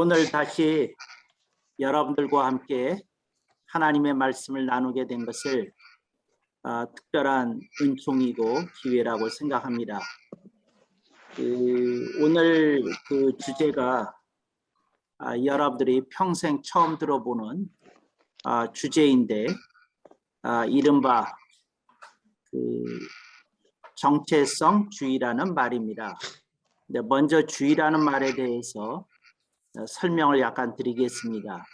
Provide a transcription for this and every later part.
오늘 다시 여러분들과 함께 하나님의 말씀을 나누게 된 것을 특별한 은총이고 기회라고 생각합니다. 오늘 그 주제가 여러분들이 평생 처음 들어보는 주제인데 이른바 정체성주의라는 말입니다. 근데 먼저 주의라는 말에 대해서 설명을 약간 드리겠습니다.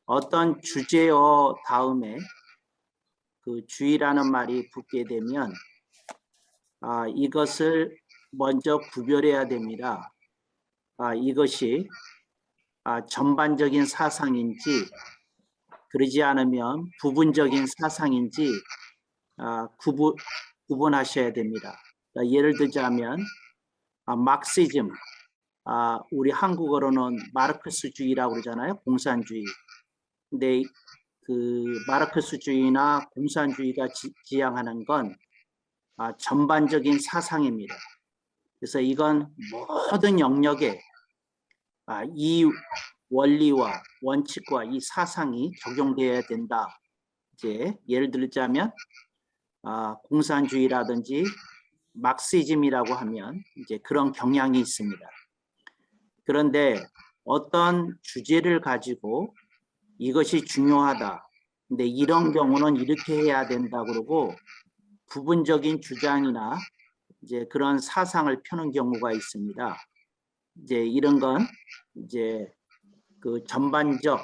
어떤 주제어 다음에 그 주의라는 말이 붙게 되면 이것을 먼저 구별해야 됩니다. 이것이 전반적인 사상인지 그러지 않으면 부분적인 사상인지 구분하셔야 됩니다. 예를 들자면 막시즘, 우리 한국어로는 마르크스주의라고 그러잖아요. 공산주의. 근데 그 마르크스주의나 공산주의가 지향하는 건 전반적인 사상입니다. 그래서 이건 모든 영역에 이 원리와 원칙과 이 사상이 적용되어야 된다. 이제 예를 들자면 공산주의라든지 막시즘이라고 하면 이제 그런 경향이 있습니다. 그런데 어떤 주제를 가지고 이것이 중요하다. 근데 이런 경우는 이렇게 해야 된다 그러고 부분적인 주장이나 이제 그런 사상을 펴는 경우가 있습니다. 이제 이런 건 이제 그 전반적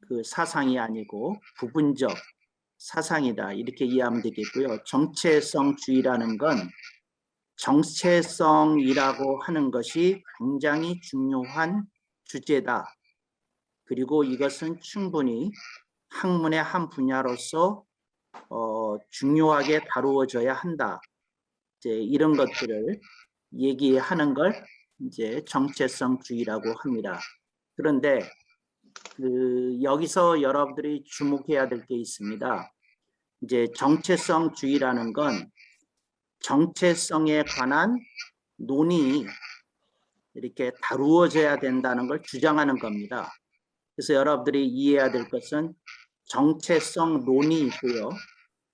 그 사상이 아니고 부분적 사상이다. 이렇게 이해하면 되겠고요. 정체성주의라는 건 정체성이라고 하는 것이 굉장히 중요한 주제다. 그리고 이것은 충분히 학문의 한 분야로서 중요하게 다루어져야 한다. 이제 이런 것들을 얘기하는 걸 이제 정체성주의라고 합니다. 그런데 여기서 여러분들이 주목해야 될 게 있습니다. 이제 정체성주의라는 건 정체성에 관한 논의 이렇게 다루어져야 된다는 걸 주장하는 겁니다. 그래서 여러분들이 이해해야 될 것은 정체성 논이 있고요.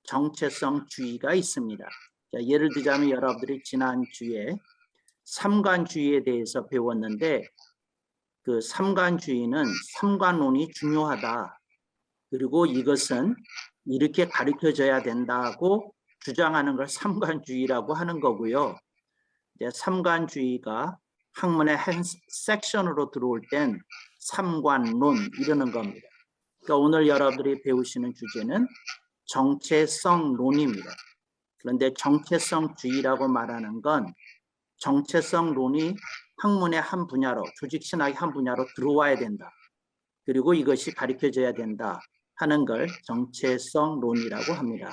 정체성주의가 있습니다. 자, 예를 들자면 여러분들이 지난주에 삼관주의에 대해서 배웠는데 그 삼관주의는 삼관론이 중요하다. 그리고 이것은 이렇게 가르쳐져야 된다고 주장하는 걸 삼관주의라고 하는 거고요. 이제 삼관주의가 학문의 한 섹션으로 들어올 땐 삼관론 이러는 겁니다. 그러니까 오늘 여러분들이 배우시는 주제는 정체성론입니다. 그런데 정체성주의라고 말하는 건 정체성론이 학문의 한 분야로, 조직신학의 한 분야로 들어와야 된다. 그리고 이것이 가르쳐져야 된다 하는 걸 정체성론이라고 합니다.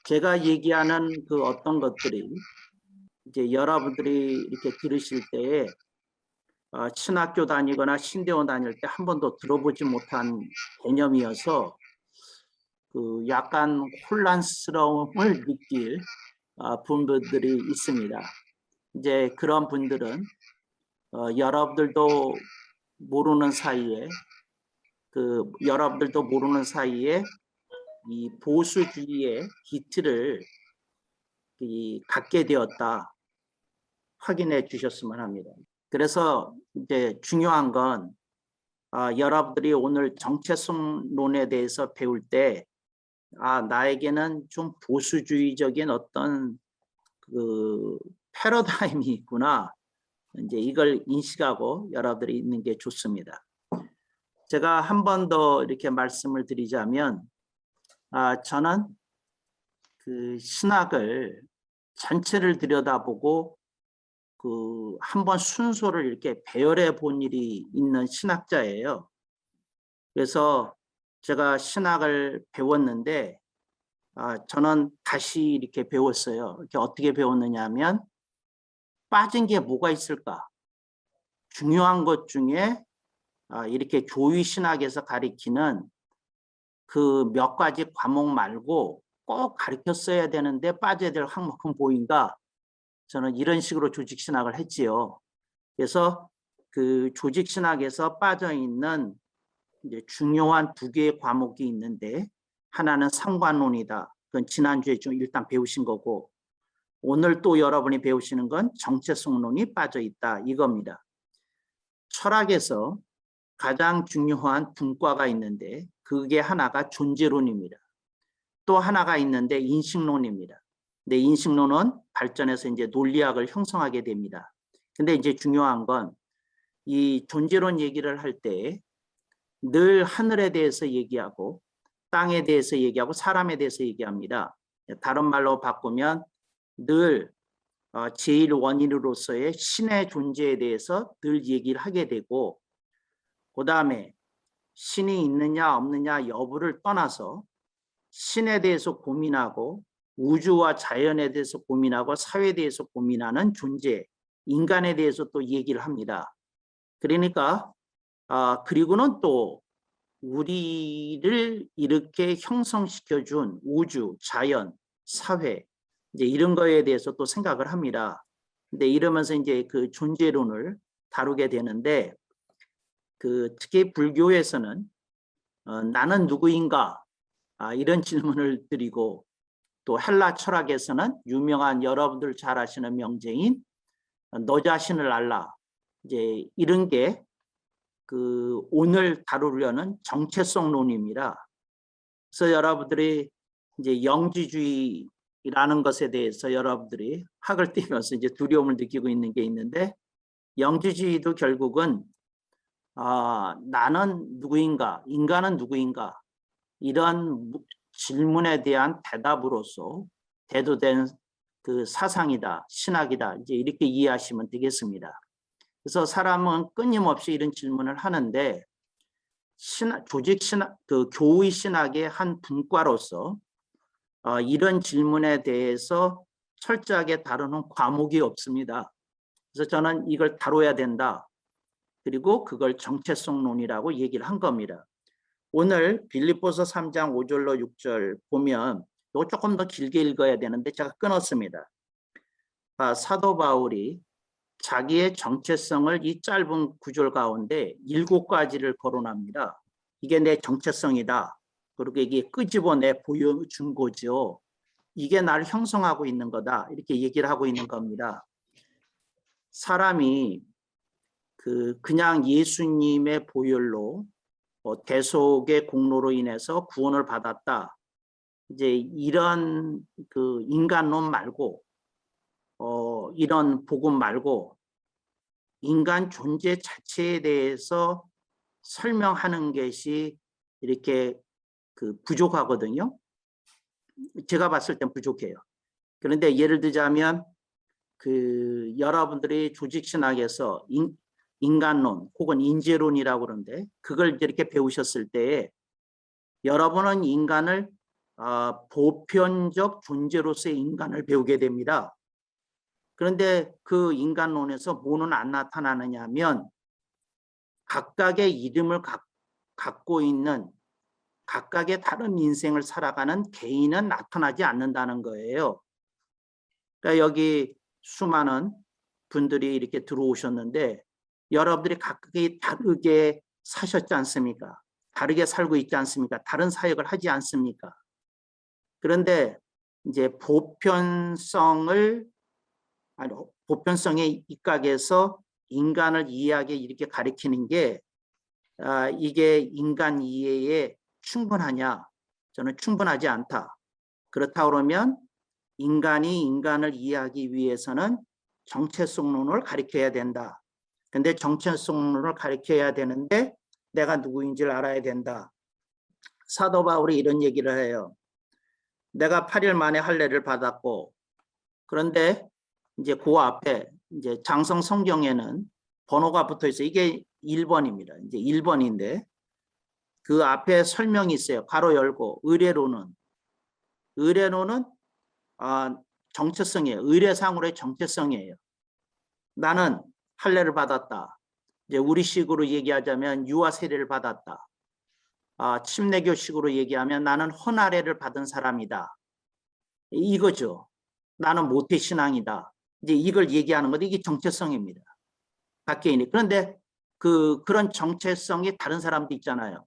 제가 얘기하는 그 어떤 것들이 이제 여러분들이 이렇게 들으실 때에 신학교 다니거나 신대원 다닐 때 한 번도 들어보지 못한 개념이어서 약간 혼란스러움을 느낄 분들이 있습니다. 이제 그런 분들은 여러분들도 모르는 사이에 이 보수주의의 기틀을 갖게 되었다 확인해 주셨으면 합니다. 그래서 이제 중요한 건 여러분들이 오늘 정체성론에 대해서 배울 때 나에게는 좀 보수주의적인 어떤 패러다임이 있구나. 이제 이걸 인식하고 여러분들이 있는 게 좋습니다. 제가 한 번 더 이렇게 말씀을 드리자면 저는 그 신학을 전체를 들여다보고 한번 순서를 이렇게 배열해 본 일이 있는 신학자예요. 그래서 제가 신학을 배웠는데 저는 다시 이렇게 배웠어요. 이렇게 어떻게 배웠느냐 하면 빠진 게 뭐가 있을까? 중요한 것 중에 이렇게 조위신학에서 가리키는 그 몇 가지 과목 말고 꼭 가르쳤어야 되는데 빠져야 될 항목은 뭐인가? 저는 이런 식으로 조직신학을 했지요. 그래서 그 조직 신학에서 빠져 있는 이제 중요한 두 개의 과목이 있는데, 하나는 상관론이다. 그건 지난주에 좀 일단 배우신 거고, 오늘 또 여러분이 배우시는 건 정체성론이 빠져 있다, 이겁니다. 철학에서 가장 중요한 분과가 있는데 그게 하나가 존재론입니다. 또 하나가 있는데 인식론입니다. 근데 인식론은 발전해서 이제 논리학을 형성하게 됩니다. 근데 이제 중요한 건 이 존재론 얘기를 할 때 늘 하늘에 대해서 얘기하고 땅에 대해서 얘기하고 사람에 대해서 얘기합니다. 다른 말로 바꾸면 늘 제일 원인으로서의 신의 존재에 대해서 늘 얘기를 하게 되고, 그 다음에 신이 있느냐 없느냐 여부를 떠나서 신에 대해서 고민하고 우주와 자연에 대해서 고민하고 사회에 대해서 고민하는 존재, 인간에 대해서 또 얘기를 합니다. 그러니까 그리고는 또 우리를 이렇게 형성시켜준 우주, 자연, 사회, 이제 이런 거에 대해서 또 생각을 합니다. 근데 이러면서 이제 그 존재론을 다루게 되는데, 그 특히 불교에서는 나는 누구인가, 이런 질문을 드리고, 또 헬라 철학에서는 유명한 여러분들 잘 아시는 명제인 너 자신을 알라, 이제 이런 게 그 오늘 다루려는 정체성론입니다. 그래서 여러분들이 이제 영지주의라는 것에 대해서 여러분들이 학을 띄면서 이제 두려움을 느끼고 있는 게 있는데, 영지주의도 결국은 나는 누구인가, 인간은 누구인가, 이런 질문에 대한 대답으로서 대두된 그 사상이다, 신학이다, 이제 이렇게 이해하시면 되겠습니다. 그래서 사람은 끊임없이 이런 질문을 하는데, 조직 신학, 그 교의 신학의 한 분과로서 이런 질문에 대해서 철저하게 다루는 과목이 없습니다. 그래서 저는 이걸 다뤄야 된다. 그리고 그걸 정체성론이라고 얘기를 한 겁니다. 오늘 빌립보서 3장 5절로 6절 보면 이거 조금 더 길게 읽어야 되는데 제가 끊었습니다. 사도 바울이 자기의 정체성을 이 짧은 구절 가운데 7가지를 거론합니다. 이게 내 정체성이다. 그리고 이게 끄집어내 보여준 거죠. 이게 나를 형성하고 있는 거다. 이렇게 얘기를 하고 있는 겁니다. 사람이 그냥 예수님의 보혈로 대속의 공로로 인해서 구원을 받았다. 이제 이런 그 인간론 말고 이런 복음 말고 인간 존재 자체에 대해서 설명하는 것이 이렇게 부족하거든요. 제가 봤을 땐 부족해요. 그런데 예를 들자면 여러분들이 조직신학에서 인간론 혹은 인재론이라고 그러는데 그걸 이렇게 배우셨을 때 여러분은 인간을 보편적 존재로서의 인간을 배우게 됩니다. 그런데 그 인간론에서 뭐는 안 나타나느냐 하면 각각의 이름을 갖고 있는 각각의 다른 인생을 살아가는 개인은 나타나지 않는다는 거예요. 그러니까 여기 수많은 분들이 이렇게 들어오셨는데 여러분들이 각각이 다르게 사셨지 않습니까? 다르게 살고 있지 않습니까? 다른 사역을 하지 않습니까? 그런데 이제 보편성의 입각에서 인간을 이해하게 이렇게 가리키는 게 이게 인간 이해에 충분하냐? 저는 충분하지 않다. 그렇다 그러면 인간이 인간을 이해하기 위해서는 정체성론을 가리켜야 된다. 근데 정체성론을 가리켜야 되는데 내가 누구인지를 알아야 된다. 사도 바울이 이런 얘기를 해요. 내가 8일 만에 할례를 받았고, 그런데 이제 그 앞에 이제 장성 성경에는 번호가 붙어 있어요. 이게 1번입니다. 이제 1번인데 그 앞에 설명이 있어요. 가로 열고 의례로는 정체성이에요. 의례상으로의 정체성이에요. 나는 할례를 받았다. 이제 우리식으로 얘기하자면 유아 세례를 받았다. 침례교식으로 얘기하면 나는 헌할례를 받은 사람이다. 이거죠. 나는 모태신앙이다. 이제 이걸 얘기하는 건데 이게 정체성입니다. 각계인이. 그런데 그런 정체성이 다른 사람도 있잖아요.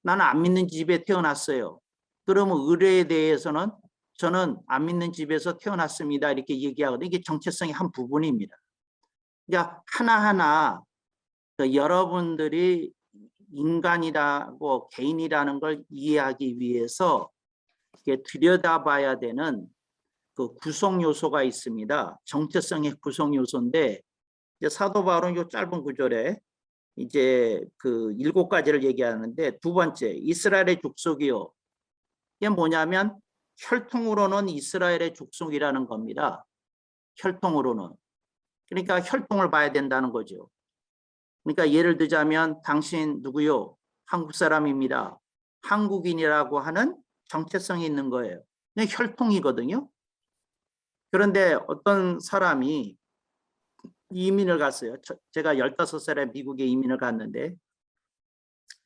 나는 안 믿는 집에 태어났어요. 그러면 의례에 대해서는 저는 안 믿는 집에서 태어났습니다. 이렇게 얘기하거든요. 이게 정체성의 한 부분입니다. 그러니까 하나하나 여러분들이 인간이라고 개인이라는 걸 이해하기 위해서 들여다봐야 되는 그 구성 요소가 있습니다. 정체성의 구성 요소인데 사도 바울은 이 짧은 구절에 이제 그 7가지를 얘기하는데 두 번째 이스라엘의 족속이요. 이게 뭐냐면 혈통으로는 이스라엘의 족속이라는 겁니다. 혈통으로는. 그러니까 혈통을 봐야 된다는 거죠. 그러니까 예를 들자면 당신 누구요? 한국 사람입니다. 한국인이라고 하는 정체성이 있는 거예요. 혈통이거든요. 그런데 어떤 사람이 이민을 갔어요. 제가 15살에 미국에 이민을 갔는데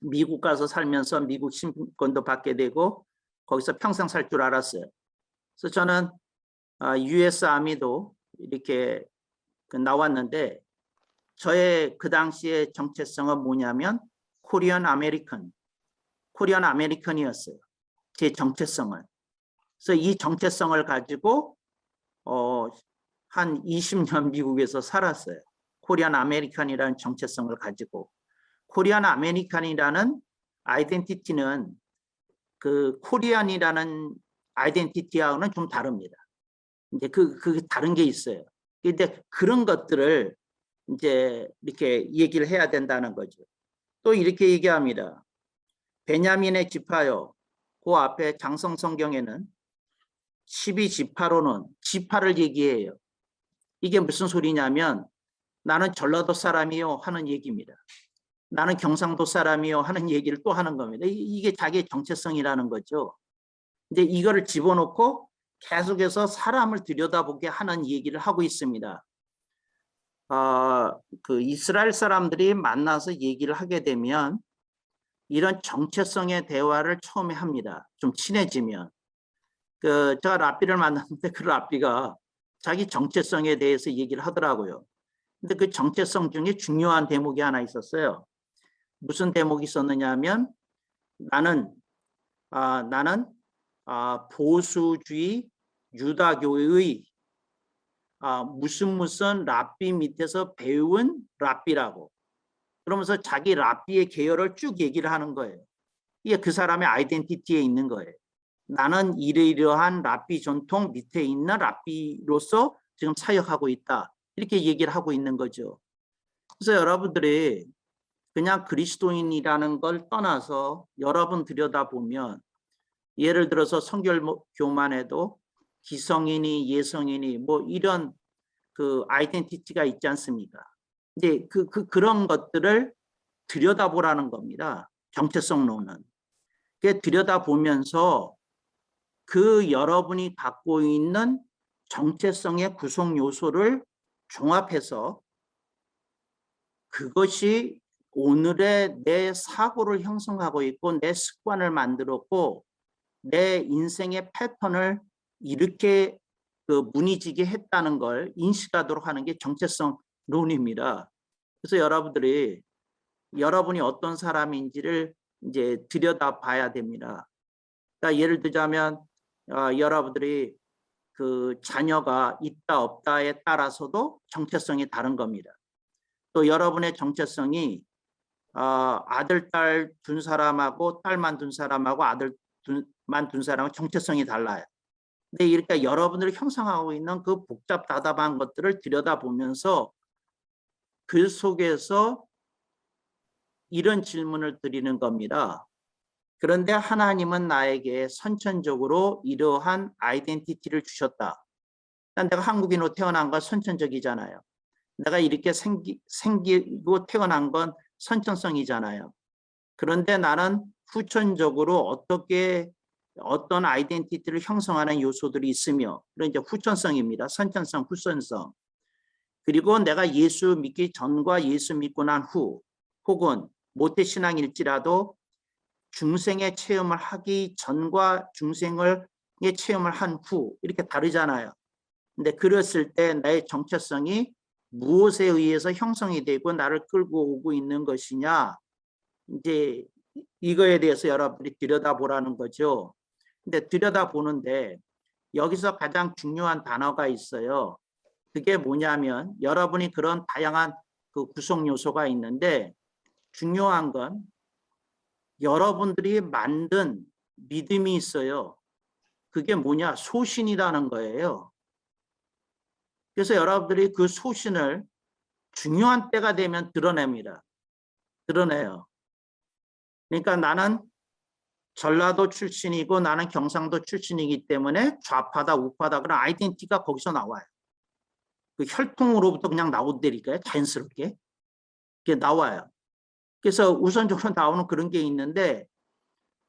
미국 가서 살면서 미국 신분권도 받게 되고 거기서 평생 살 줄 알았어요. 그래서 저는 US 아미도 이렇게 나왔는데 저의 그 당시의 정체성은 뭐냐면 코리안 아메리칸이었어요. 제 정체성은. 그래서 이 정체성을 가지고 한 20년 미국에서 살았어요. 코리안 아메리칸이라는 정체성을 가지고. 코리안 아메리칸이라는 아이덴티티는 그 코리안이라는 아이덴티티하고는 좀 다릅니다. 이제 그 다른 게 있어요. 근데 그런 것들을 이제 이렇게 얘기를 해야 된다는 거죠. 또 이렇게 얘기합니다. 베냐민의 지파요. 그 앞에 장성 성경에는 12지파로는 지파를 얘기해요. 이게 무슨 소리냐면 나는 전라도 사람이요 하는 얘기입니다. 나는 경상도 사람이요 하는 얘기를 또 하는 겁니다. 이게 자기의 정체성이라는 거죠. 이제 이거를 집어넣고 계속해서 사람을 들여다보게 하는 얘기를 하고 있습니다. 그 이스라엘 사람들이 만나서 얘기를 하게 되면 이런 정체성의 대화를 처음에 합니다. 좀 친해지면. 제가 랍비를 만났는데 그 랍비가 자기 정체성에 대해서 얘기를 하더라고요. 근데 그 정체성 중에 중요한 대목이 하나 있었어요. 무슨 대목이 있었느냐 하면 나는 보수주의 유다교의 무슨 랍비 밑에서 배운 랍비라고. 그러면서 자기 랍비의 계열을 쭉 얘기를 하는 거예요. 이게 그 사람의 아이덴티티에 있는 거예요. 나는 이러이러한 랍비 전통 밑에 있는 랍비로서 지금 사역하고 있다. 이렇게 얘기를 하고 있는 거죠. 그래서 여러분들이 그냥 그리스도인이라는 걸 떠나서 여러분 들여다보면 예를 들어서 성결교만 해도 기성이니 예성이니 뭐 이런 그 아이덴티티가 있지 않습니까? 이제 그런 것들을 들여다보라는 겁니다. 정체성론은. 들여다보면서 그 여러분이 갖고 있는 정체성의 구성 요소를 종합해서 그것이 오늘의 내 사고를 형성하고 있고 내 습관을 만들었고 내 인생의 패턴을 이렇게 무너지게 했다는 걸 인식하도록 하는 게 정체성론입니다. 그래서 여러분이 어떤 사람인지를 이제 들여다봐야 됩니다. 그러니까 예를 들자면 여러분들이 그 자녀가 있다 없다에 따라서도 정체성이 다른 겁니다. 또 여러분의 정체성이 아들, 딸 둔 사람하고 딸만 둔 사람하고 아들만 둔 사람하고 정체성이 달라요. 근데 이렇게 여러분들이 형성하고 있는 그 복잡다답한 것들을 들여다보면서 그 속에서 이런 질문을 드리는 겁니다. 그런데 하나님은 나에게 선천적으로 이러한 아이덴티티를 주셨다. 내가 한국인으로 태어난 건 선천적이잖아요. 내가 이렇게 생기고 태어난 건 선천성이잖아요. 그런데 나는 후천적으로 어떤 아이덴티티를 형성하는 요소들이 있으며 그런 이제 후천성입니다. 선천성, 후천성. 그리고 내가 예수 믿기 전과 예수 믿고 난 후 혹은 모태신앙일지라도 중생의 체험을 하기 전과 중생의 체험을 한 후 이렇게 다르잖아요. 근데 그랬을 때 나의 정체성이 무엇에 의해서 형성이 되고 나를 끌고 오고 있는 것이냐, 이제 이거에 대해서 여러분들이 들여다보라는 거죠. 근데 들여다보는데 여기서 가장 중요한 단어가 있어요. 그게 뭐냐면 여러분이 그런 다양한 그 구성 요소가 있는데 중요한 건 여러분들이 만든 믿음이 있어요. 그게 뭐냐? 소신이라는 거예요. 그래서 여러분들이 그 소신을 중요한 때가 되면 드러냅니다. 드러내요. 그러니까 나는 전라도 출신이고 나는 경상도 출신이기 때문에 좌파다 우파다 그런 아이덴티티가 거기서 나와요. 그 혈통으로부터 그냥 나온다니까요. 자연스럽게. 그게 나와요. 그래서 우선적으로 나오는 그런 게 있는데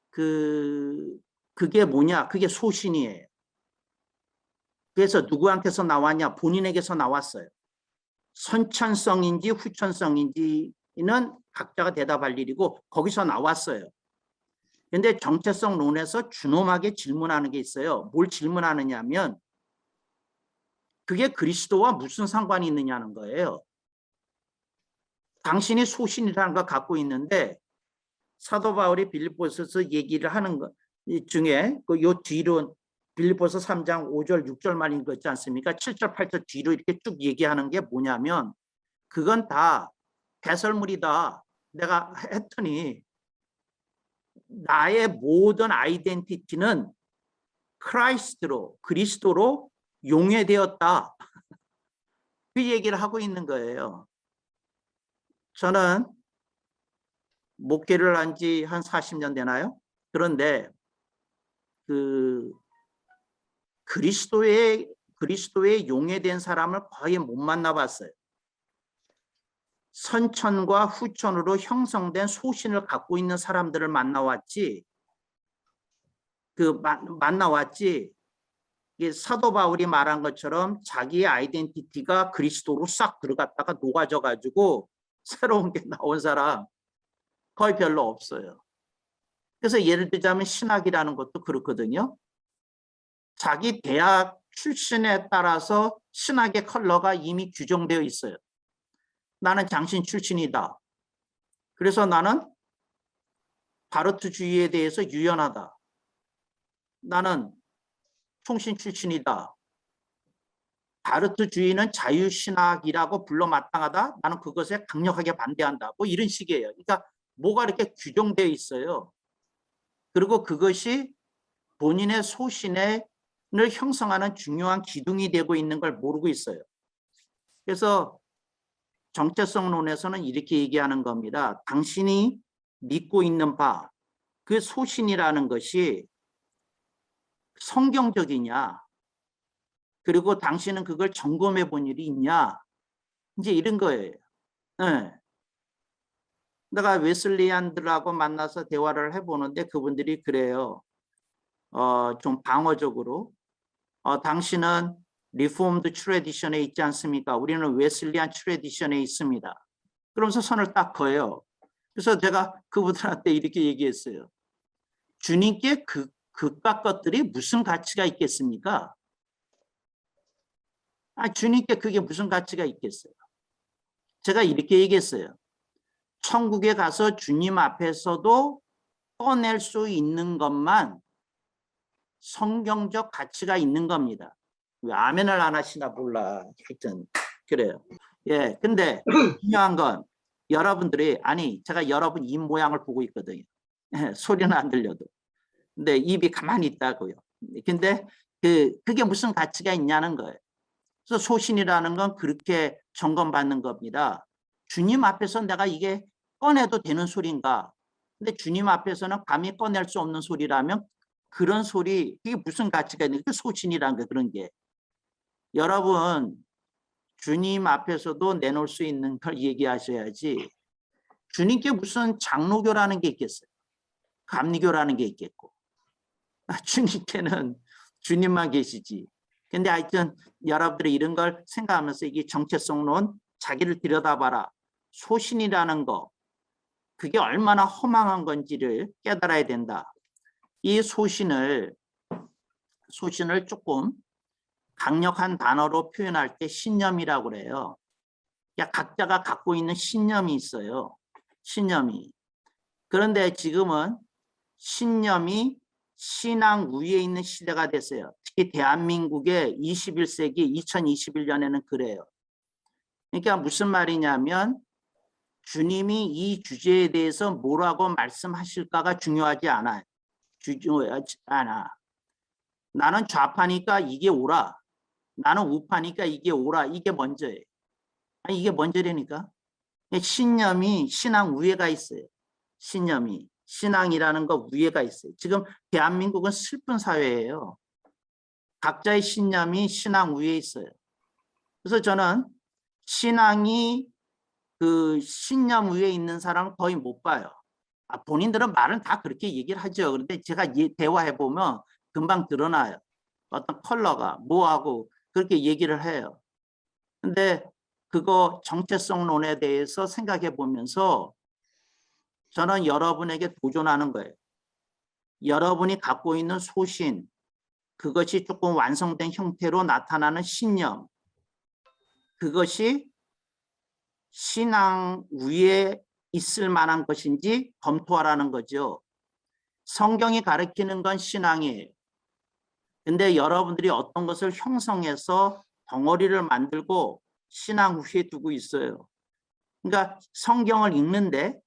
그게 뭐냐? 그게 소신이에요. 그래서 누구한테서 나왔냐? 본인에게서 나왔어요. 선천성인지 후천성인지는 각자가 대답할 일이고 거기서 나왔어요. 그런데 정체성론에서 준엄하게 질문하는 게 있어요. 뭘 질문하느냐면 그게 그리스도와 무슨 상관이 있느냐는 거예요. 당신이 소신이라는 걸 갖고 있는데 사도 바울이 빌립보서에서 얘기를 하는 것 중에 요 뒤로 빌립보서 3장 5절 6절만 읽었지 않습니까? 7절 8절 뒤로 이렇게 쭉 얘기하는 게 뭐냐면 그건 다 배설물이다. 내가 했더니 나의 모든 아이덴티티는 크라이스트로 그리스도로 용해되었다. 그 얘기를 하고 있는 거예요. 저는 목회를 한 지 한 40년 되나요? 그런데 그리스도의 용해된 사람을 거의 못 만나봤어요. 선천과 후천으로 형성된 소신을 갖고 있는 사람들을 만나왔지. 이게 사도 바울이 말한 것처럼 자기의 아이덴티티가 그리스도로 싹 들어갔다가 녹아져 가지고 새로운 게 나온 사람 거의 별로 없어요. 그래서 예를 들자면 신학이라는 것도 그렇거든요. 자기 대학 출신에 따라서 신학의 컬러가 이미 규정되어 있어요. 나는 장신 출신이다. 그래서 나는 바르트주의에 대해서 유연하다. 나는 총신 출신이다. 바르트주의는 자유신학이라고 불러 마땅하다. 나는 그것에 강력하게 반대한다. 뭐 이런 식이에요. 그러니까 뭐가 이렇게 규정되어 있어요. 그리고 그것이 본인의 소신을 형성하는 중요한 기둥이 되고 있는 걸 모르고 있어요. 그래서 정체성론에서는 이렇게 얘기하는 겁니다. 당신이 믿고 있는 바, 그 소신이라는 것이 성경적이냐, 그리고 당신은 그걸 점검해 본 일이 있냐, 이제 이런 거예요. 네. 내가 웨슬리안들하고 만나서 대화를 해보는데 그분들이 그래요. 좀 방어적으로 당신은 리폼드 트래디션에 있지 않습니까? 우리는 웨슬리안 트래디션에 있습니다. 그러면서 손을 딱 거요. 그래서 제가 그분들한테 이렇게 얘기했어요. 주님께 그깟 것들이 무슨 가치가 있겠습니까? 주님께 그게 무슨 가치가 있겠어요? 제가 이렇게 얘기했어요. 천국에 가서 주님 앞에서도 꺼낼 수 있는 것만 성경적 가치가 있는 겁니다. 왜 아멘을 안 하시나 몰라. 하여튼 그래요. 예, 근데 중요한 건 여러분들이 제가 여러분 입 모양을 보고 있거든요. 소리는 안 들려도. 근데 입이 가만히 있다고요. 근데 그게 무슨 가치가 있냐는 거예요. 그래서 소신이라는 건 그렇게 점검받는 겁니다. 주님 앞에서 내가 이게 꺼내도 되는 소리인가? 근데 주님 앞에서는 감히 꺼낼 수 없는 소리라면 그런 소리, 그게 무슨 가치가 있는 게 소신이라는 게 그런 게. 여러분, 주님 앞에서도 내놓을 수 있는 걸 얘기하셔야지. 주님께 무슨 장로교라는 게 있겠어요? 감리교라는 게 있겠고. 주님께는 주님만 계시지. 근데 하여튼 여러분들이 이런 걸 생각하면서 이게 정체성론, 자기를 들여다봐라. 소신이라는 거, 그게 얼마나 허망한 건지를 깨달아야 된다. 이 소신을 조금 강력한 단어로 표현할 때 신념이라고 그래요. 그러니까 각자가 갖고 있는 신념이 있어요. 신념이. 그런데 지금은 신념이 신앙 위에 있는 시대가 됐어요. 특히 대한민국의 21세기 2021년에는 그래요. 그러니까 무슨 말이냐면 주님이 이 주제에 대해서 뭐라고 말씀하실까가 중요하지 않아요. 중요하지 않아. 나는 좌파니까 이게 옳아. 나는 우파니까 이게 옳아. 이게 먼저예요. 아니, 이게 먼저라니까. 신념이 신앙 위에가 있어요. 신념이. 신앙이라는 거 위에가 있어요. 지금 대한민국은 슬픈 사회예요. 각자의 신념이 신앙 위에 있어요. 그래서 저는 신앙이 그 신념 위에 있는 사람을 거의 못 봐요. 본인들은 말은 다 그렇게 얘기를 하죠. 그런데 제가 대화해 보면 금방 드러나요. 어떤 컬러가 뭐하고 그렇게 얘기를 해요. 근데 그거 정체성론에 대해서 생각해 보면서 저는 여러분에게 도전하는 거예요. 여러분이 갖고 있는 소신, 그것이 조금 완성된 형태로 나타나는 신념, 그것이 신앙 위에 있을 만한 것인지 검토하라는 거죠. 성경이 가르치는 건 신앙이에요. 근데 여러분들이 어떤 것을 형성해서 덩어리를 만들고 신앙 위에 두고 있어요. 그러니까 성경을 읽는데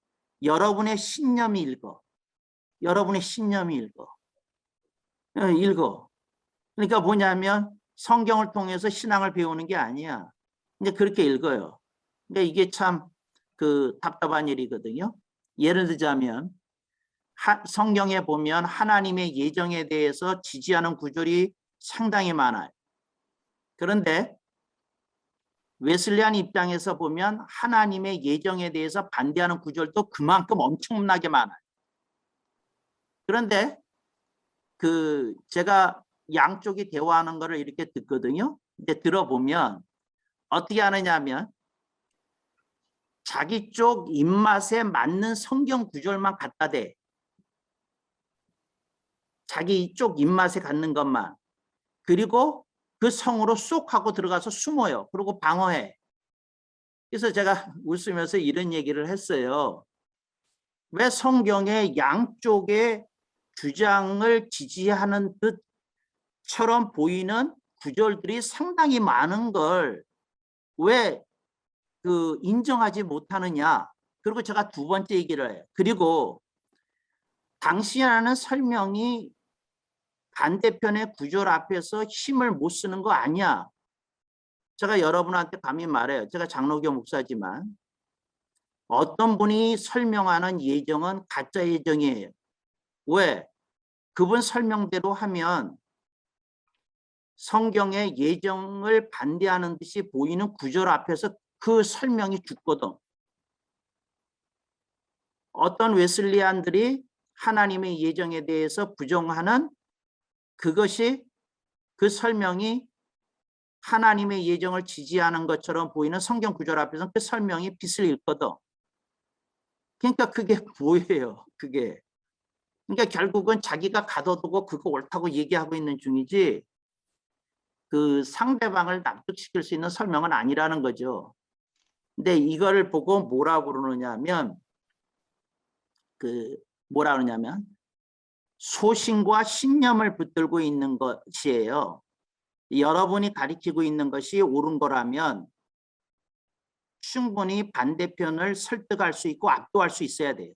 여러분의 신념이 읽어. 여러분의 신념이 읽어. 읽어. 그러니까 뭐냐면 성경을 통해서 신앙을 배우는 게 아니야. 이제 그렇게 읽어요. 근데 이게 참 그 답답한 일이거든요. 예를 들자면 성경에 보면 하나님의 예정에 대해서 지지하는 구절이 상당히 많아요. 그런데 웨슬리안 입장에서 보면 하나님의 예정에 대해서 반대하는 구절도 그만큼 엄청나게 많아요. 그런데 그 제가 양쪽이 대화하는 거를 이렇게 듣거든요. 근데 들어보면 어떻게 하느냐면 자기 쪽 입맛에 맞는 성경 구절만 갖다 대. 자기 쪽 입맛에 갖는 것만. 그리고 그 성으로 쏙 하고 들어가서 숨어요. 그리고 방어해. 그래서 제가 웃으면서 이런 얘기를 했어요. 왜 성경의 양쪽의 주장을 지지하는 듯처럼 보이는 구절들이 상당히 많은 걸 왜 그 인정하지 못하느냐. 그리고 제가 두 번째 얘기를 해요. 그리고 당신이라는 설명이 반대편의 구절 앞에서 힘을 못 쓰는 거 아니야. 제가 여러분한테 감히 말해요. 제가 장로교 목사지만 어떤 분이 설명하는 예정은 가짜 예정이에요. 왜? 그분 설명대로 하면 성경의 예정을 반대하는 듯이 보이는 구절 앞에서 그 설명이 죽거든. 어떤 웨슬리안들이 하나님의 예정에 대해서 부정하는 그것이 그 설명이 하나님의 예정을 지지하는 것처럼 보이는 성경 구절 앞에서 그 설명이 빛을 잃거든. 그러니까 그게 뭐예요? 그게. 그러니까 결국은 자기가 가둬두고 그거 옳다고 얘기하고 있는 중이지 그 상대방을 납득시킬 수 있는 설명은 아니라는 거죠. 근데 이거를 보고 뭐라고 그러느냐면 뭐라 그러냐면 소신과 신념을 붙들고 있는 것이에요. 여러분이 가리키고 있는 것이 옳은 거라면 충분히 반대편을 설득할 수 있고 압도할 수 있어야 돼요.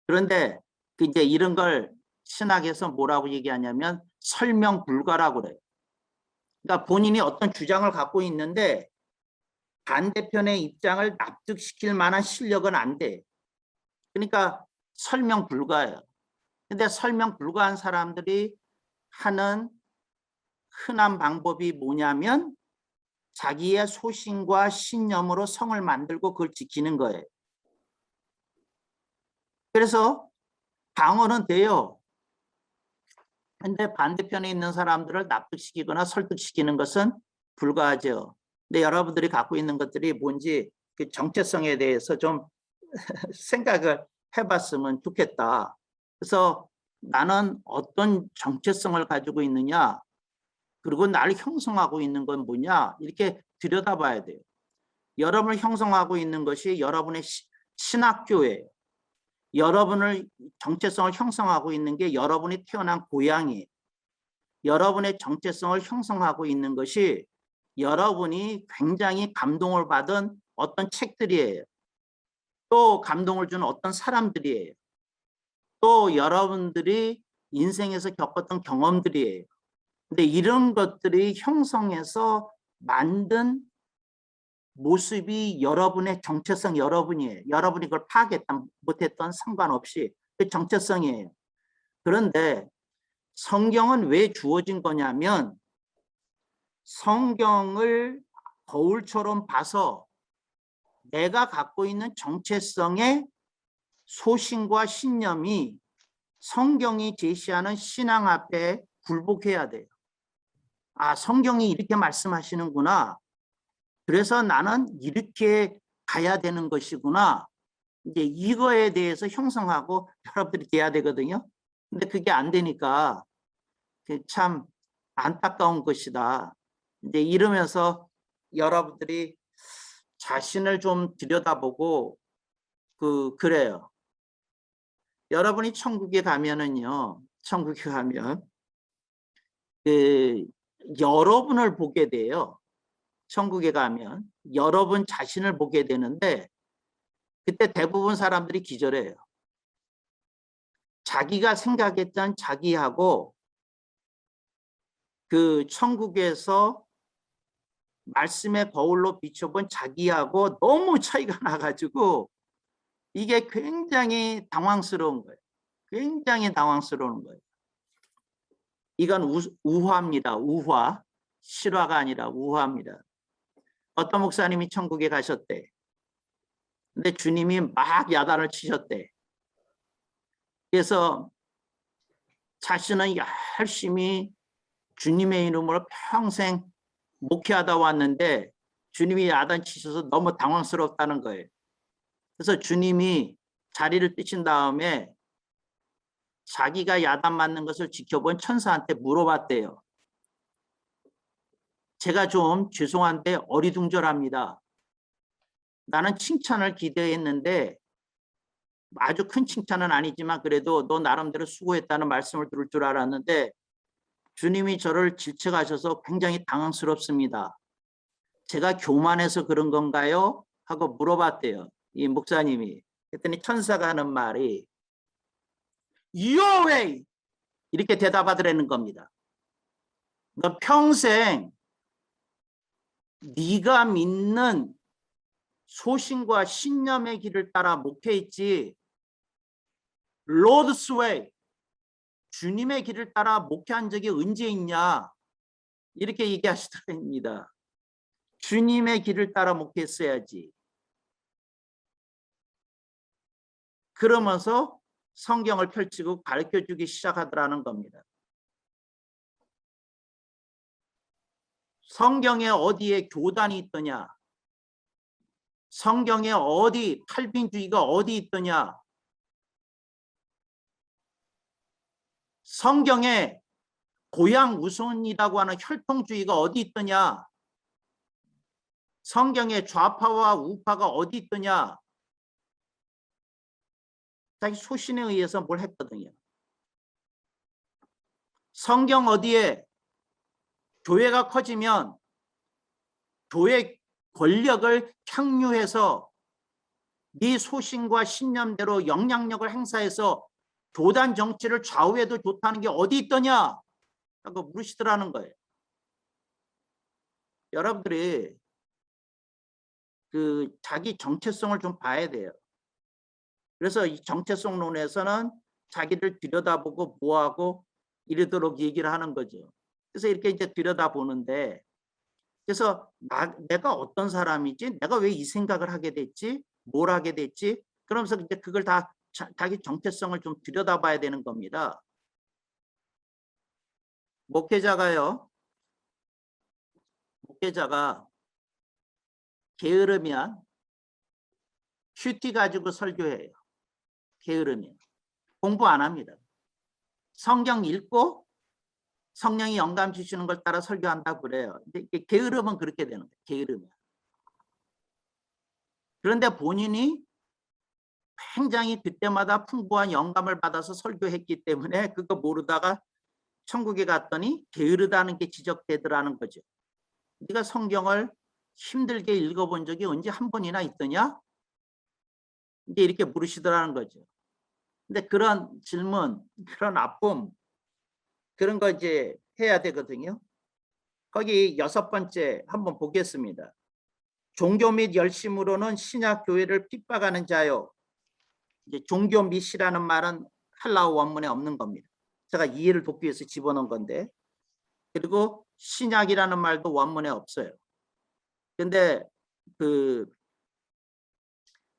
그런데 이제 이런 걸 신학에서 뭐라고 얘기하냐면 설명 불가라고 그래요. 그러니까 본인이 어떤 주장을 갖고 있는데 반대편의 입장을 납득시킬 만한 실력은 안 돼. 그러니까 설명 불가예요. 근데 설명 불가한 사람들이 하는 흔한 방법이 뭐냐면 자기의 소신과 신념으로 성을 만들고 그걸 지키는 거예요. 그래서 방어는 돼요. 근데 반대편에 있는 사람들을 납득시키거나 설득시키는 것은 불가하죠. 근데 여러분들이 갖고 있는 것들이 뭔지 그 정체성에 대해서 좀 생각을 해봤으면 좋겠다. 그래서 나는 어떤 정체성을 가지고 있느냐, 그리고 나를 형성하고 있는 건 뭐냐, 이렇게 들여다봐야 돼요. 여러분을 형성하고 있는 것이 여러분의 신학교예요. 여러분을 정체성을 형성하고 있는 게 여러분이 태어난 고향이에요. 여러분의 정체성을 형성하고 있는 것이 여러분이 굉장히 감동을 받은 어떤 책들이에요. 또 감동을 주는 어떤 사람들이에요. 또 여러분들이 인생에서 겪었던 경험들이에요. 근데 이런 것들이 형성해서 만든 모습이 여러분의 정체성 여러분이에요. 여러분이 그걸 파악했다 못했던 상관없이 그 정체성이에요. 그런데 성경은 왜 주어진 거냐면 성경을 거울처럼 봐서 내가 갖고 있는 정체성의 소신과 신념이 성경이 제시하는 신앙 앞에 굴복해야 돼요. 아, 성경이 이렇게 말씀하시는구나. 그래서 나는 이렇게 가야 되는 것이구나. 이제 이거에 대해서 형성하고 여러분들이 돼야 되거든요. 근데 그게 안 되니까 참 안타까운 것이다. 이제 이러면서 여러분들이 자신을 좀 들여다보고 그래요. 여러분이 천국에 가면은요. 천국에 가면 여러분을 보게 돼요. 천국에 가면 여러분 자신을 보게 되는데 그때 대부분 사람들이 기절해요. 자기가 생각했던 자기하고 그 천국에서 말씀의 거울로 비춰본 자기하고 너무 차이가 나가지고 이게 굉장히 당황스러운 거예요. 굉장히 당황스러운 거예요. 이건 우화입니다. 우화. 실화가 아니라 우화입니다. 어떤 목사님이 천국에 가셨대. 근데 주님이 막 야단을 치셨대. 그래서 자신은 열심히 주님의 이름으로 평생 목회하다 왔는데 주님이 야단 치셔서 너무 당황스럽다는 거예요. 그래서 주님이 자리를 뜨신 다음에 자기가 야단 맞는 것을 지켜본 천사한테 물어봤대요. 제가 좀 죄송한데 어리둥절합니다. 나는 칭찬을 기대했는데 아주 큰 칭찬은 아니지만 그래도 너 나름대로 수고했다는 말씀을 들을 줄 알았는데 주님이 저를 질책하셔서 굉장히 당황스럽습니다. 제가 교만해서 그런 건가요? 하고 물어봤대요. 이 목사님이. 그랬더니 천사가 하는 말이 Your way! 이렇게 대답하더라는 겁니다. 너 평생 네가 믿는 소신과 신념의 길을 따라 목회했지 Lord's way, 주님의 길을 따라 목회한 적이 언제 있냐 이렇게 얘기하시더랍니다. 주님의 길을 따라 목회했어야지. 그러면서 성경을 펼치고 가르쳐주기 시작하더라는 겁니다. 성경에 어디에 교단이 있더냐, 성경에 어디 칼빈주의가 어디 있더냐, 성경에 고향 우선이라고 하는 혈통주의가 어디 있더냐, 성경에 좌파와 우파가 어디 있더냐, 자기 소신에 의해서 뭘 했거든요. 성경 어디에 교회가 커지면 교회 권력을 향유해서 네 소신과 신념대로 영향력을 행사해서 교단 정치를 좌우해도 좋다는 게 어디 있더냐 하고 물으시더라는 거예요. 여러분들이 자기 정체성을 좀 봐야 돼요. 그래서 이 정체성론에서는 자기를 들여다보고 뭐하고 이러도록 얘기를 하는 거죠. 그래서 이렇게 이제 들여다보는데 그래서 내가 어떤 사람이지? 내가 왜 이 생각을 하게 됐지? 뭘 하게 됐지? 그러면서 이제 그걸 다 자기 정체성을 좀 들여다봐야 되는 겁니다. 목회자가 게으르면 큐티 가지고 설교해요. 게으르면 공부 안 합니다. 성경 읽고 성령이 영감 주시는 걸 따라 설교한다고 그래요. 근데 게으르면 그렇게 되는 거예요. 게으르면. 그런데 본인이 굉장히 그때마다 풍부한 영감을 받아서 설교했기 때문에 그거 모르다가 천국에 갔더니 게으르다는 게 지적되더라는 거죠. 네가 성경을 힘들게 읽어본 적이 언제 한 번이나 있더냐? 이제 이렇게 물으시더라는 거죠. 근데 그런 질문, 그런 아픔, 그런 거 이제 해야 되거든요. 거기 6번째 한번 보겠습니다. 종교 및 열심으로는 신약 교회를 핍박하는 자요. 이제 종교 및이라는 말은 헬라어 원문에 없는 겁니다. 제가 이해를 돕기 위해서 집어넣은 건데, 그리고 신약이라는 말도 원문에 없어요. 근데 그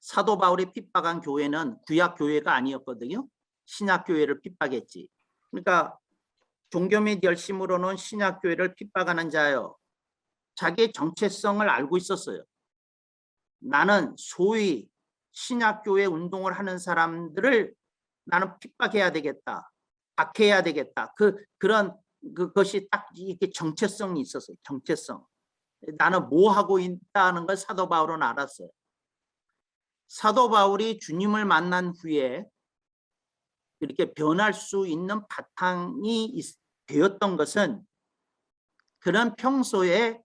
사도 바울이 핍박한 교회는 구약 교회가 아니었거든요. 신약 교회를 핍박했지. 그러니까 종교 및 열심으로는 신약 교회를 핍박하는 자요. 자기의 정체성을 알고 있었어요. 나는 소위 신약교회 운동을 하는 사람들을 나는 핍박해야 되겠다. 박해해야 되겠다. 그런 그것이 딱 이렇게 정체성이 있었어요. 정체성. 나는 뭐 하고 있다는 걸 사도 바울은 알았어요. 사도 바울이 주님을 만난 후에 이렇게 변할 수 있는 바탕이 되었던 것은 그런 평소에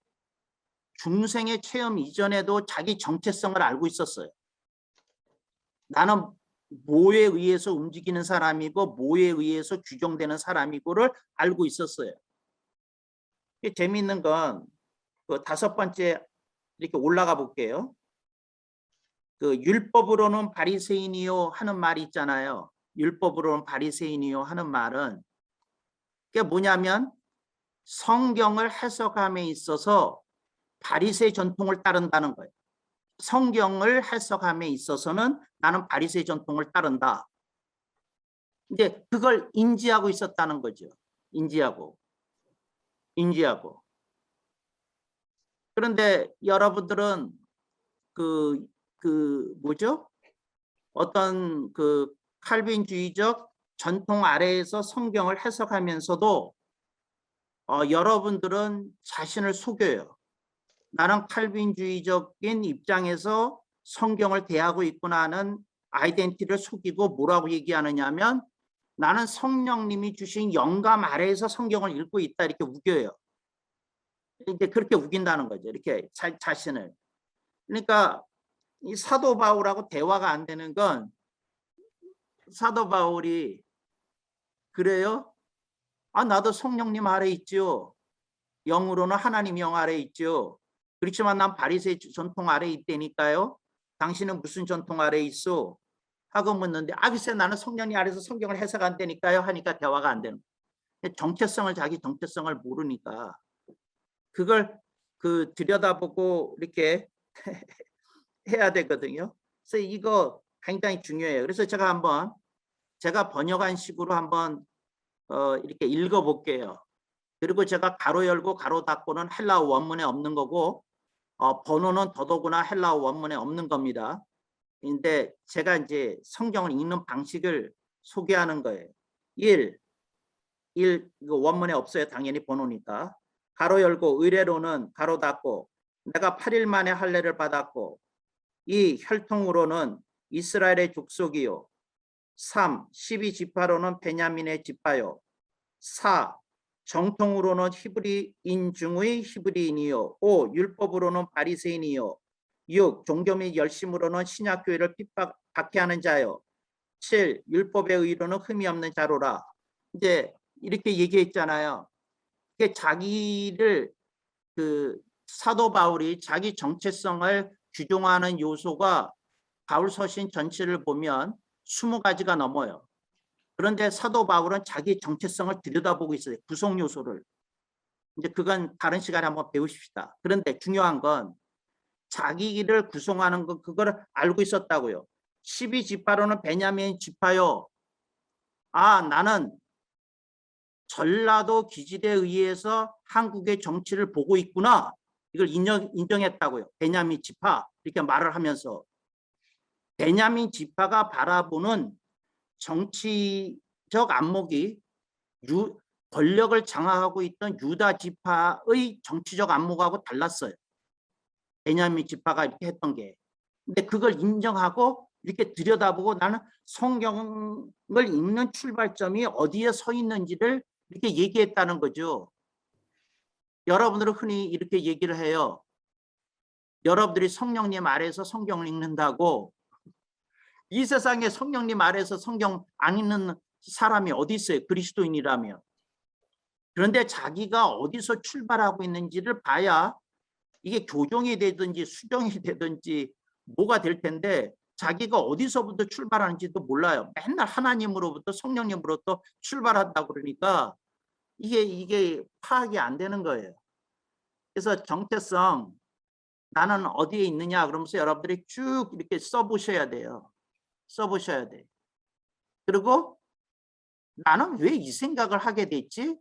중생의 체험 이전에도 자기 정체성을 알고 있었어요. 나는 뭐에 의해서 움직이는 사람이고 뭐에 의해서 규정되는 사람이고를 알고 있었어요. 재미있는 건 그 5번째 이렇게 올라가 볼게요. 그 율법으로는 바리새인이요 하는 말이 있잖아요. 율법으로는 바리새인이요 하는 말은 그게 뭐냐면 성경을 해석함에 있어서 바리새 전통을 따른다는 거예요. 성경을 해석함에 있어서는 나는 바리새 전통을 따른다. 이제 그걸 인지하고 있었다는 거죠. 인지하고. 그런데 여러분들은 뭐죠? 어떤 그 칼빈주의적 전통 아래에서 성경을 해석하면서도 여러분들은 자신을 속여요. 나는 칼빈주의적인 입장에서 성경을 대하고 있구나 하는 아이덴티티를 속이고 뭐라고 얘기하느냐면 나는 성령님이 주신 영감 아래에서 성경을 읽고 있다 이렇게 우겨요. 이제 그렇게 우긴다는 거죠. 이렇게 자신을. 그러니까 이 사도 바울하고 대화가 안 되는 건 사도 바울이 그래요? 아 나도 성령님 아래 있죠. 영으로는 하나님 영 아래 있죠. 그렇지만 난 바리새 전통 아래 있다니까요. 당신은 무슨 전통 아래 있어? 하고 묻는데 글쎄 나는 성령님 아래서 성경을 해석한다니까요 하니까 대화가 안 되는 거예요. 정체성을 자기 정체성을 모르니까 그걸 들여다보고 이렇게 해야 되거든요. 그래서 이거 굉장히 중요해요. 그래서 제가 번역한 식으로 한번 이렇게 읽어볼게요. 그리고 제가 가로 열고 가로 닫고는 헬라어 원문에 없는 거고 번호는 더더구나 헬라어 원문에 없는 겁니다. 근데 제가 이제 성경을 읽는 방식을 소개하는 거예요. 1 이거 원문에 없어요. 당연히 번호니까. 가로 열고 의례로는 가로 닫고 내가 8일 만에 할례를 받았고 이 혈통으로는 이스라엘의 족속이요. 3. 12지파로는 베냐민의 지파요. 4. 정통으로는 히브리인 중의 히브리인이요. 5. 율법으로는 바리새인이요. 6. 종교 및 열심으로는 신약교회를 박해하는 자요. 7. 율법의 의로는 흠이 없는 자로라. 이제 이렇게 얘기했잖아요. 자기를 사도 바울이 자기 정체성을 규정하는 요소가 바울 서신 전체를 보면 20가지가 넘어요. 그런데 사도 바울은 자기 정체성을 들여다보고 있어요. 구성 요소를. 이제 그건 다른 시간에 한번 배우십시다. 그런데 중요한 건 자기를 구성하는 거 그걸 알고 있었다고요. 12지파로는 베냐민 지파요. 나는 전라도 기지대에 의해서 한국의 정치를 보고 있구나. 이걸 인정했다고요. 베냐민 지파 이렇게 말을 하면서 베냐민 지파가 바라보는 정치적 안목이 권력을 장악하고 있던 유다 지파의 정치적 안목하고 달랐어요. 베냐민 지파가 이렇게 했던 게. 근데 그걸 인정하고 이렇게 들여다보고 나는 성경을 읽는 출발점이 어디에 서 있는지를 이렇게 얘기했다는 거죠. 여러분들은 흔히 이렇게 얘기를 해요. 여러분들이 성령님 아래에서 성경을 읽는다고. 이 세상에 성령님 아래에서 성경 안 읽는 사람이 어디 있어요? 그리스도인이라면. 그런데 자기가 어디서 출발하고 있는지를 봐야 이게 교종이 되든지 수종이 되든지 뭐가 될 텐데, 자기가 어디서부터 출발하는지도 몰라요. 맨날 하나님으로부터 성령님으로부터 출발한다고 그러니까 이게 파악이 안 되는 거예요. 그래서 정체성, 나는 어디에 있느냐 그러면서 여러분들이 쭉 이렇게 써보셔야 돼요. 써보셔야 돼. 그리고 나는 왜 이 생각을 하게 됐지?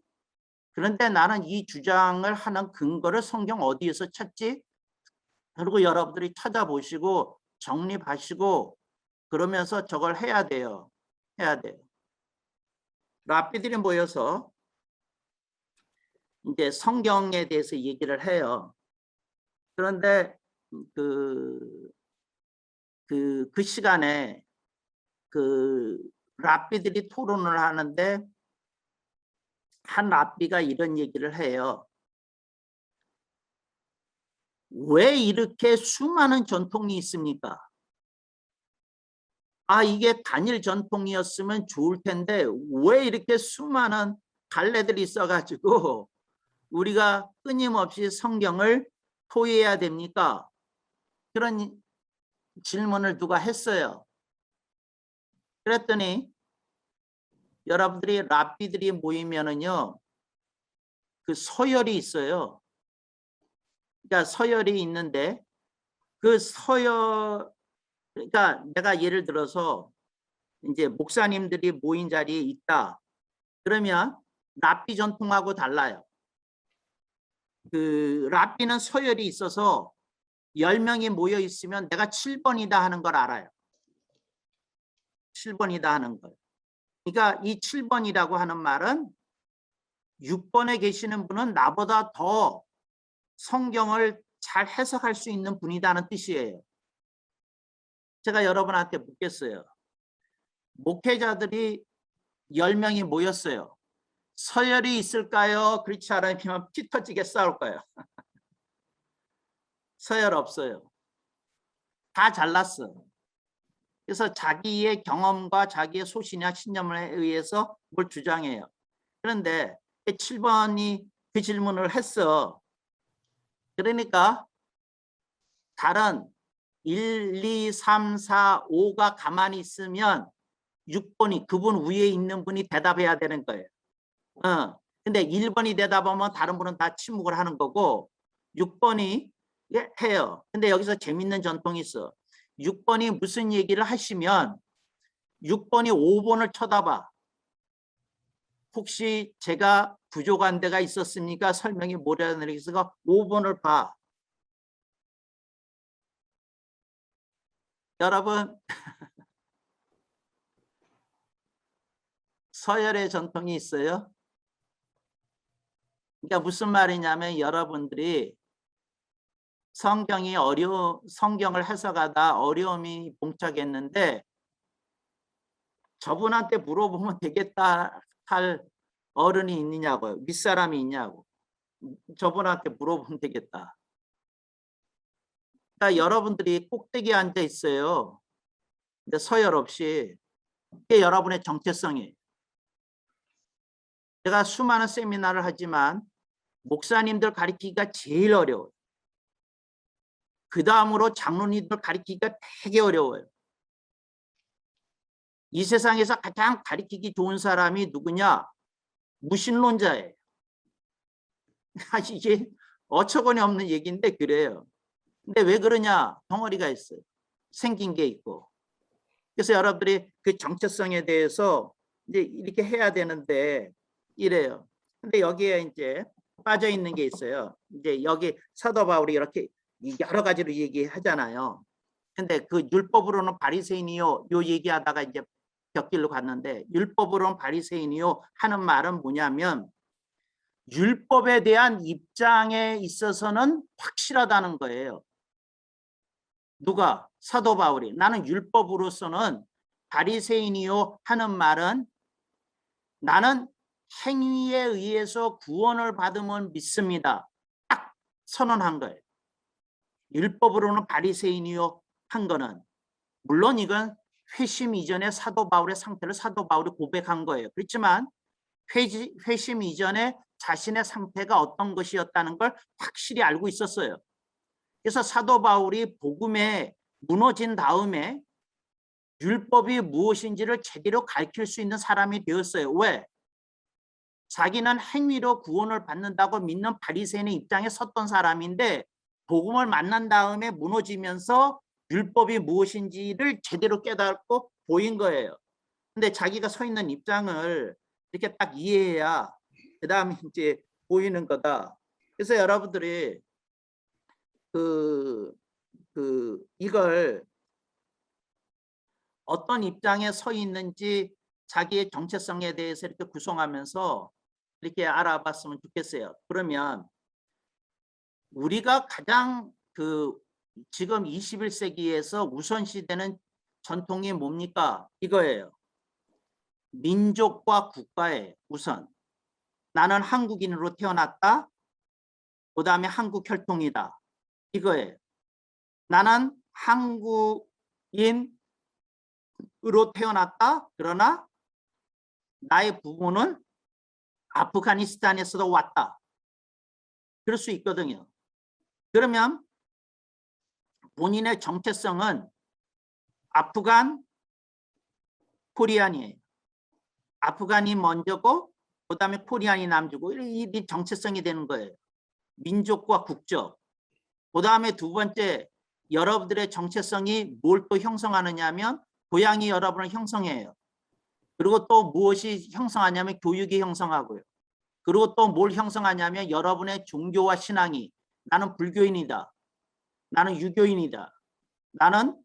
그런데 나는 이 주장을 하는 근거를 성경 어디에서 찾지? 그리고 여러분들이 찾아보시고 정립하시고 그러면서 저걸 해야 돼요. 해야 돼요. 랍비들이 모여서 이제 성경에 대해서 얘기를 해요. 그런데 그 시간에 랍비들이 토론을 하는데 한 랍비가 이런 얘기를 해요. 왜 이렇게 수많은 전통이 있습니까? 이게 단일 전통이었으면 좋을 텐데 왜 이렇게 수많은 갈래들이 있어가지고 우리가 끊임없이 성경을 토해야 됩니까? 그런 질문을 누가 했어요. 그랬더니 여러분들이 랍비들이 모이면은요, 그 서열이 있어요. 그러니까 서열이 있는데 그 서열, 그러니까 내가 예를 들어서 이제 목사님들이 모인 자리에 있다. 그러면 랍비 전통하고 달라요. 그 랍비는 서열이 있어서 10명이 모여 있으면 내가 7번이다 하는 걸 알아요. 7번이다 하는 걸. 그러니까 이 7번이라고 하는 말은 6번에 계시는 분은 나보다 더 성경을 잘 해석할 수 있는 분이다는 뜻이에요. 제가 여러분한테 묻겠어요. 목회자들이 10명이 모였어요. 서열이 있을까요? 그렇지 않으면 피 터지게 싸울까요? 서열 없어요. 다 잘났어. 그래서 자기의 경험과 자기의 소신이나 신념에 의해서 뭘 주장해요. 그런데 7번이 그 질문을 했어. 그러니까 다른 1, 2, 3, 4, 5가 가만히 있으면 6번이 그분 위에 있는 분이 대답해야 되는 거예요. 근데 1번이 대답하면 다른 분은 다 침묵을 하는 거고 6번이 해요. 근데 여기서 재밌는 전통이 있어. 6번이 무슨 얘기를 하시면 6번이 5번을 쳐다봐. 혹시 제가 부족한 데가 있었습니까? 설명이 뭐라는 얘기가 5번을 봐. 여러분 서열의 전통이 있어요. 그러니까 무슨 말이냐면 여러분들이 성경을 해석하다 어려움이 봉착했는데 저분한테 물어보면 되겠다 할 어른이 있느냐고요. 윗사람이 있냐고. 저분한테 물어보면 되겠다. 그러니까 여러분들이 꼭대기에 앉아 있어요. 근데 서열 없이. 그게 여러분의 정체성이에요. 제가 수많은 세미나를 하지만 목사님들 가르치기가 제일 어려워요. 그 다음으로 장로님들 가르치기가 되게 어려워요. 이 세상에서 가장 가르치기 좋은 사람이 누구냐? 무신론자예요. 이게 어처구니 없는 얘기인데 그래요. 근데 왜 그러냐? 덩어리가 있어요. 생긴 게 있고. 그래서 여러분들이 그 정체성에 대해서 이제 이렇게 해야 되는데 이래요. 근데 여기에 이제 빠져 있는 게 있어요. 이제 여기 사도 바울이 이렇게 여러 가지로 얘기하잖아요. 근데 그 율법으로는 바리새인이요 요 얘기하다가 이제 곁길로 갔는데 율법으로는 바리새인이요 하는 말은 뭐냐면 율법에 대한 입장에 있어서는 확실하다는 거예요. 누가? 사도 바울이 나는 율법으로서는 바리새인이요 하는 말은 나는 행위에 의해서 구원을 받으면 믿습니다. 딱 선언한 거예요. 율법으로는 바리새인이요 한 거는 물론 이건 회심 이전의 사도 바울의 상태를 사도 바울이 고백한 거예요. 그렇지만 회심 이전에 자신의 상태가 어떤 것이었다는 걸 확실히 알고 있었어요. 그래서 사도 바울이 복음에 무너진 다음에 율법이 무엇인지를 제대로 가르칠 수 있는 사람이 되었어요. 왜? 자기는 행위로 구원을 받는다고 믿는 바리새인의 입장에 섰던 사람인데 복음을 만난 다음에 무너지면서 율법이 무엇인지를 제대로 깨닫고 보인 거예요. 근데 자기가 서 있는 입장을 이렇게 딱 이해해야 그 다음에 이제 보이는 거다. 그래서 여러분들이 이걸 어떤 입장에 서 있는지 자기의 정체성에 대해서 이렇게 구성하면서 이렇게 알아봤으면 좋겠어요. 그러면 우리가 가장 지금 21세기에서 우선시되는 전통이 뭡니까? 이거예요. 민족과 국가의 우선. 나는 한국인으로 태어났다. 그 다음에 한국 혈통이다. 이거예요. 나는 한국인으로 태어났다. 그러나 나의 부모는 아프가니스탄에서도 왔다. 그럴 수 있거든요. 그러면 본인의 정체성은 아프간 코리안이에요. 아프간이 먼저고 그 다음에 코리안이 남주고 이 정체성이 되는 거예요. 민족과 국적. 그 다음에 두 번째 여러분들의 정체성이 뭘 또 형성하느냐 하면 고향이 여러분을 형성해요. 그리고 또 무엇이 형성하냐면 교육이 형성하고요. 그리고 또 뭘 형성하냐면 여러분의 종교와 신앙이 나는 불교인이다. 나는 유교인이다. 나는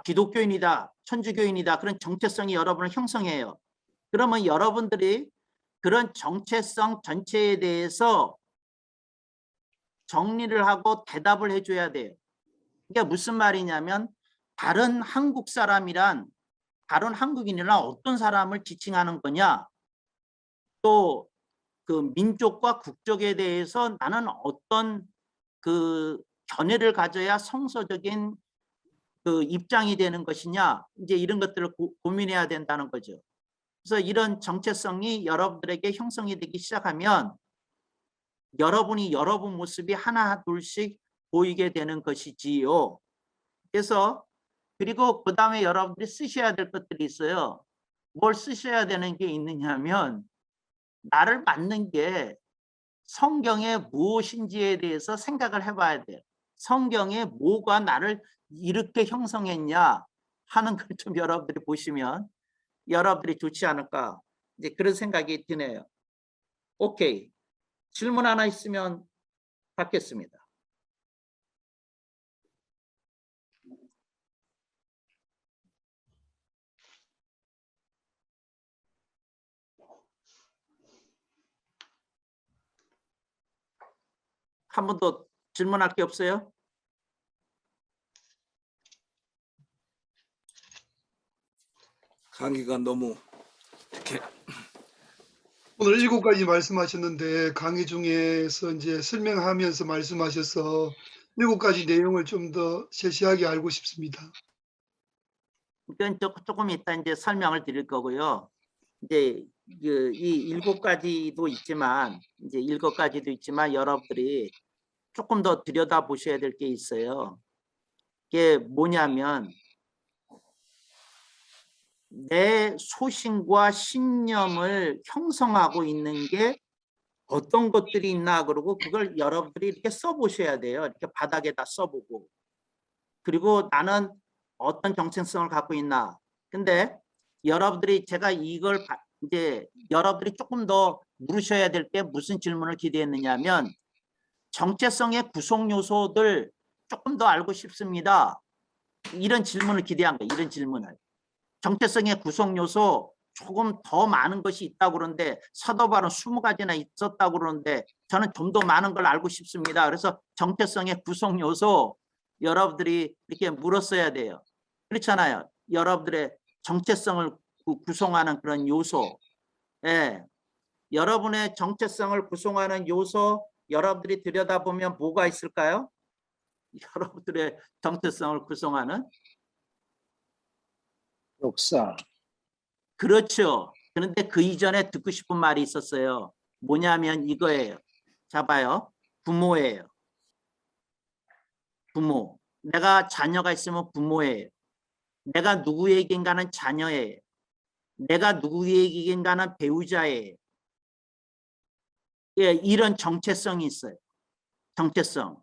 기독교인이다. 천주교인이다. 그런 정체성이 여러분을 형성해요. 그러면 여러분들이 그런 정체성 전체에 대해서 정리를 하고 대답을 해줘야 돼요. 그게 무슨 말이냐면 다른 한국 사람이란 다른 한국인이란 어떤 사람을 지칭하는 거냐. 또 그 민족과 국적에 대해서 나는 어떤 견해를 가져야 성서적인 입장이 되는 것이냐. 이제 이런 것들을 고민해야 된다는 거죠. 그래서 이런 정체성이 여러분들에게 형성이 되기 시작하면 여러분이 여러분 모습이 하나 둘씩 보이게 되는 것이지요. 그래서 그리고 그 다음에 여러분들이 쓰셔야 될 것들이 있어요. 뭘 쓰셔야 되는 게 있느냐면 나를 맞는 게 성경에 무엇인지에 대해서 생각을 해봐야 돼요. 성경에 뭐가 나를 이렇게 형성했냐 하는 걸 좀 여러분들이 보시면 여러분들이 좋지 않을까 이제 그런 생각이 드네요. 오케이. 질문 하나 있으면 받겠습니다. 한 번 더 질문할 게 없어요? 강의가 너무 이렇게 오늘 7가지 말씀하셨는데 강의 중에서 이제 설명하면서 말씀하셔서 7가지 내용을 좀 더 세세하게 알고 싶습니다. 이건 조금 이따 이제 설명을 드릴 거고요. 이제 이 7가지도 있지만 이제 7가지도 있지만 여러분들이 조금 더 들여다 보셔야 될 게 있어요. 이게 뭐냐면 내 소신과 신념을 형성하고 있는 게 어떤 것들이 있나 그러고 그걸 여러분들이 이렇게 써보셔야 돼요. 이렇게 바닥에다 써보고. 그리고 나는 어떤 정체성을 갖고 있나. 근데 여러분들이 제가 이걸 이제 여러분들이 조금 더 물으셔야 될 게 무슨 질문을 기대했느냐면 정체성의 구성 요소들 조금 더 알고 싶습니다. 이런 질문을 기대한 거예요. 이런 질문을. 정체성의 구성 요소 조금 더 많은 것이 있다고 그러는데 사도 바울은 20가지나 있었다고 그러는데 저는 좀 더 많은 걸 알고 싶습니다. 그래서 정체성의 구성 요소 여러분들이 이렇게 물었어야 돼요. 그렇잖아요. 여러분들의 정체성을 구성하는 그런 요소. 예. 여러분의 정체성을 구성하는 요소 여러분들이 들여다보면 뭐가 있을까요? 여러분들의 정체성을 구성하는 역사, 그렇죠. 그런데 그 이전에 듣고 싶은 말이 있었어요. 뭐냐면 이거예요. 잡아요. 부모예요. 부모. 내가 자녀가 있으면 부모예요. 내가 누구에겐가는 자녀예요. 내가 누구에겐가는 배우자예요. 예, 이런 정체성이 있어요. 정체성.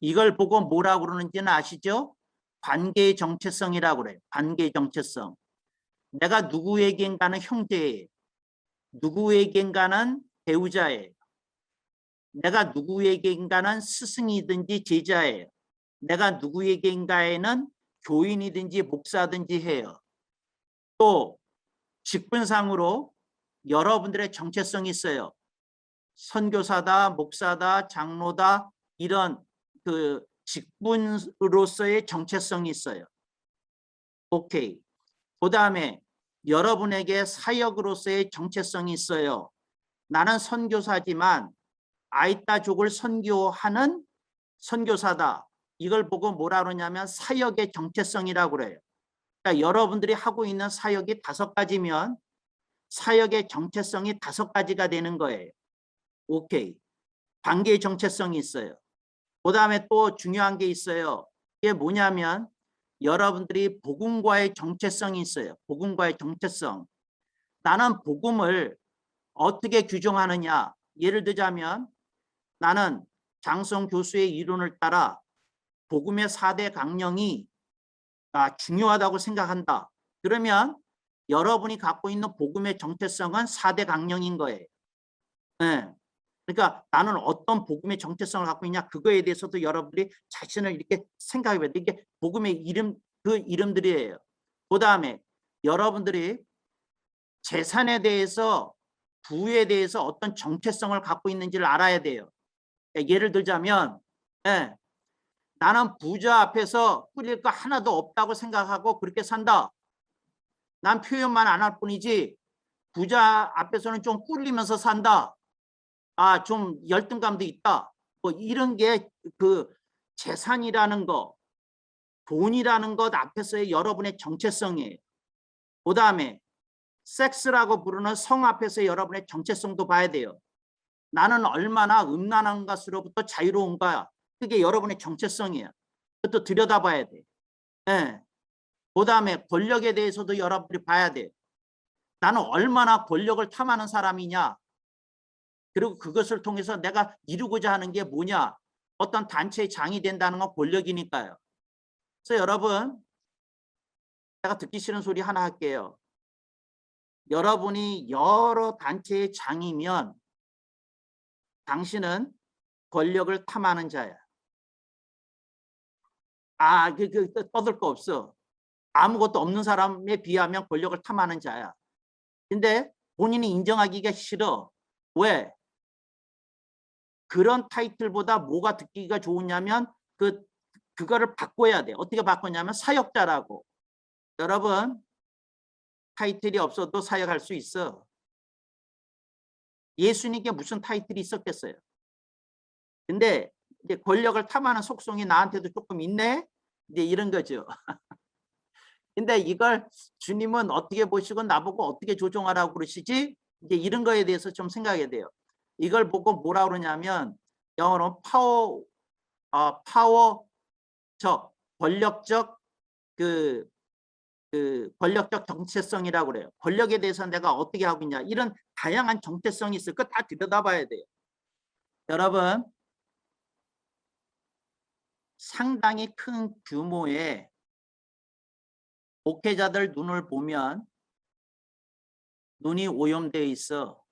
이걸 보고 뭐라고 그러는지는 아시죠? 관계의 정체성이라고 그래요. 관계의 정체성. 내가 누구에겐가는 형제예요. 누구에겐가는 배우자예요. 내가 누구에겐가는 스승이든지 제자예요. 내가 누구에겐가에는 교인이든지 목사든지 해요. 또 직분상으로 여러분들의 정체성이 있어요. 선교사다, 목사다, 장로다 이런 그 직분으로서의 정체성이 있어요. 오케이. 그다음에 여러분에게 사역으로서의 정체성이 있어요. 나는 선교사지만 아이따족을 선교하는 선교사다. 이걸 보고 뭐라 그러냐면 사역의 정체성이라고 그래요. 그러니까 여러분들이 하고 있는 사역이 5가지면 사역의 정체성이 5가지가 되는 거예요. 오케이. 관계의 정체성이 있어요. 그다음에 또 중요한 게 있어요. 이게 뭐냐면 여러분들이 복음과의 정체성이 있어요. 복음과의 정체성. 나는 복음을 어떻게 규정하느냐. 예를 들자면 나는 장성 교수의 이론을 따라 복음의 4대 강령이 중요하다고 생각한다. 그러면 여러분이 갖고 있는 복음의 정체성은 4대 강령인 거예요. 네. 그러니까 나는 어떤 복음의 정체성을 갖고 있냐 그거에 대해서도 여러분들이 자신을 이렇게 생각해 봐야 돼. 이게 복음의 이름 그 이름들이에요. 그다음에 여러분들이 재산에 대해서 부에 대해서 어떤 정체성을 갖고 있는지를 알아야 돼요. 예를 들자면 나는 부자 앞에서 꿀릴 거 하나도 없다고 생각하고 그렇게 산다. 난 표현만 안 할 뿐이지 부자 앞에서는 좀 꿀리면서 산다. 좀 열등감도 있다. 뭐 이런 게 그 재산이라는 거, 돈이라는 것 앞에서의 여러분의 정체성이에요. 그다음에 섹스라고 부르는 성 앞에서 여러분의 정체성도 봐야 돼요. 나는 얼마나 음란한 것으로부터 자유로운가. 그게 여러분의 정체성이에요. 그것도 들여다봐야 돼. 예. 그다음에 권력에 대해서도 여러분들이 봐야 돼요. 나는 얼마나 권력을 탐하는 사람이냐. 그리고 그것을 통해서 내가 이루고자 하는 게 뭐냐. 어떤 단체의 장이 된다는 건 권력이니까요. 그래서 여러분 제가 듣기 싫은 소리 하나 할게요. 여러분이 여러 단체의 장이면 당신은 권력을 탐하는 자야. 떠들 거 없어. 아무것도 없는 사람에 비하면 권력을 탐하는 자야. 근데 본인이 인정하기가 싫어. 왜? 그런 타이틀보다 뭐가 듣기가 좋으냐면 그거를 바꿔야 돼. 어떻게 바꾸냐면 사역자라고. 여러분 타이틀이 없어도 사역할 수 있어. 예수님께 무슨 타이틀이 있었겠어요. 근데 이제 권력을 탐하는 속성이 나한테도 조금 있네. 이제 이런 거죠. 근데 이걸 주님은 어떻게 보시고 나보고 어떻게 조정하라고 그러시지? 이제 이런 거에 대해서 좀 생각해야 돼요. 이걸 보고 뭐라 그러냐면 영어로 파워적, 권력적 권력적 정체성이라고 그래요. 권력에 대해서 내가 어떻게 하고 있냐. 이런 다양한 정체성이 있어요. 그거 다 들여다봐야 돼요. 여러분 상당히 큰 규모의 목회자들 눈을 보면 눈이 오염되어 있어.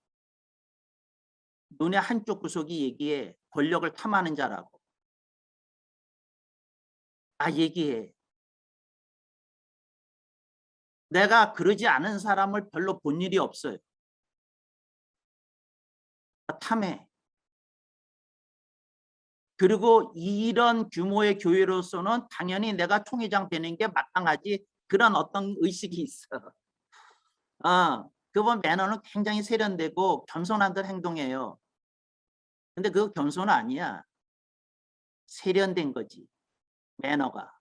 눈의 한쪽 구석이 얘기해. 권력을 탐하는 자라고. 얘기해. 내가 그러지 않은 사람을 별로 본 일이 없어요. 탐해. 그리고 이런 규모의 교회로서는 당연히 내가 총회장 되는 게 마땅하지, 그런 어떤 의식이 있어. 그분 매너는 굉장히 세련되고 겸손한 듯 행동해요. 근데 그거 겸손 아니야. 세련된 거지, 매너가.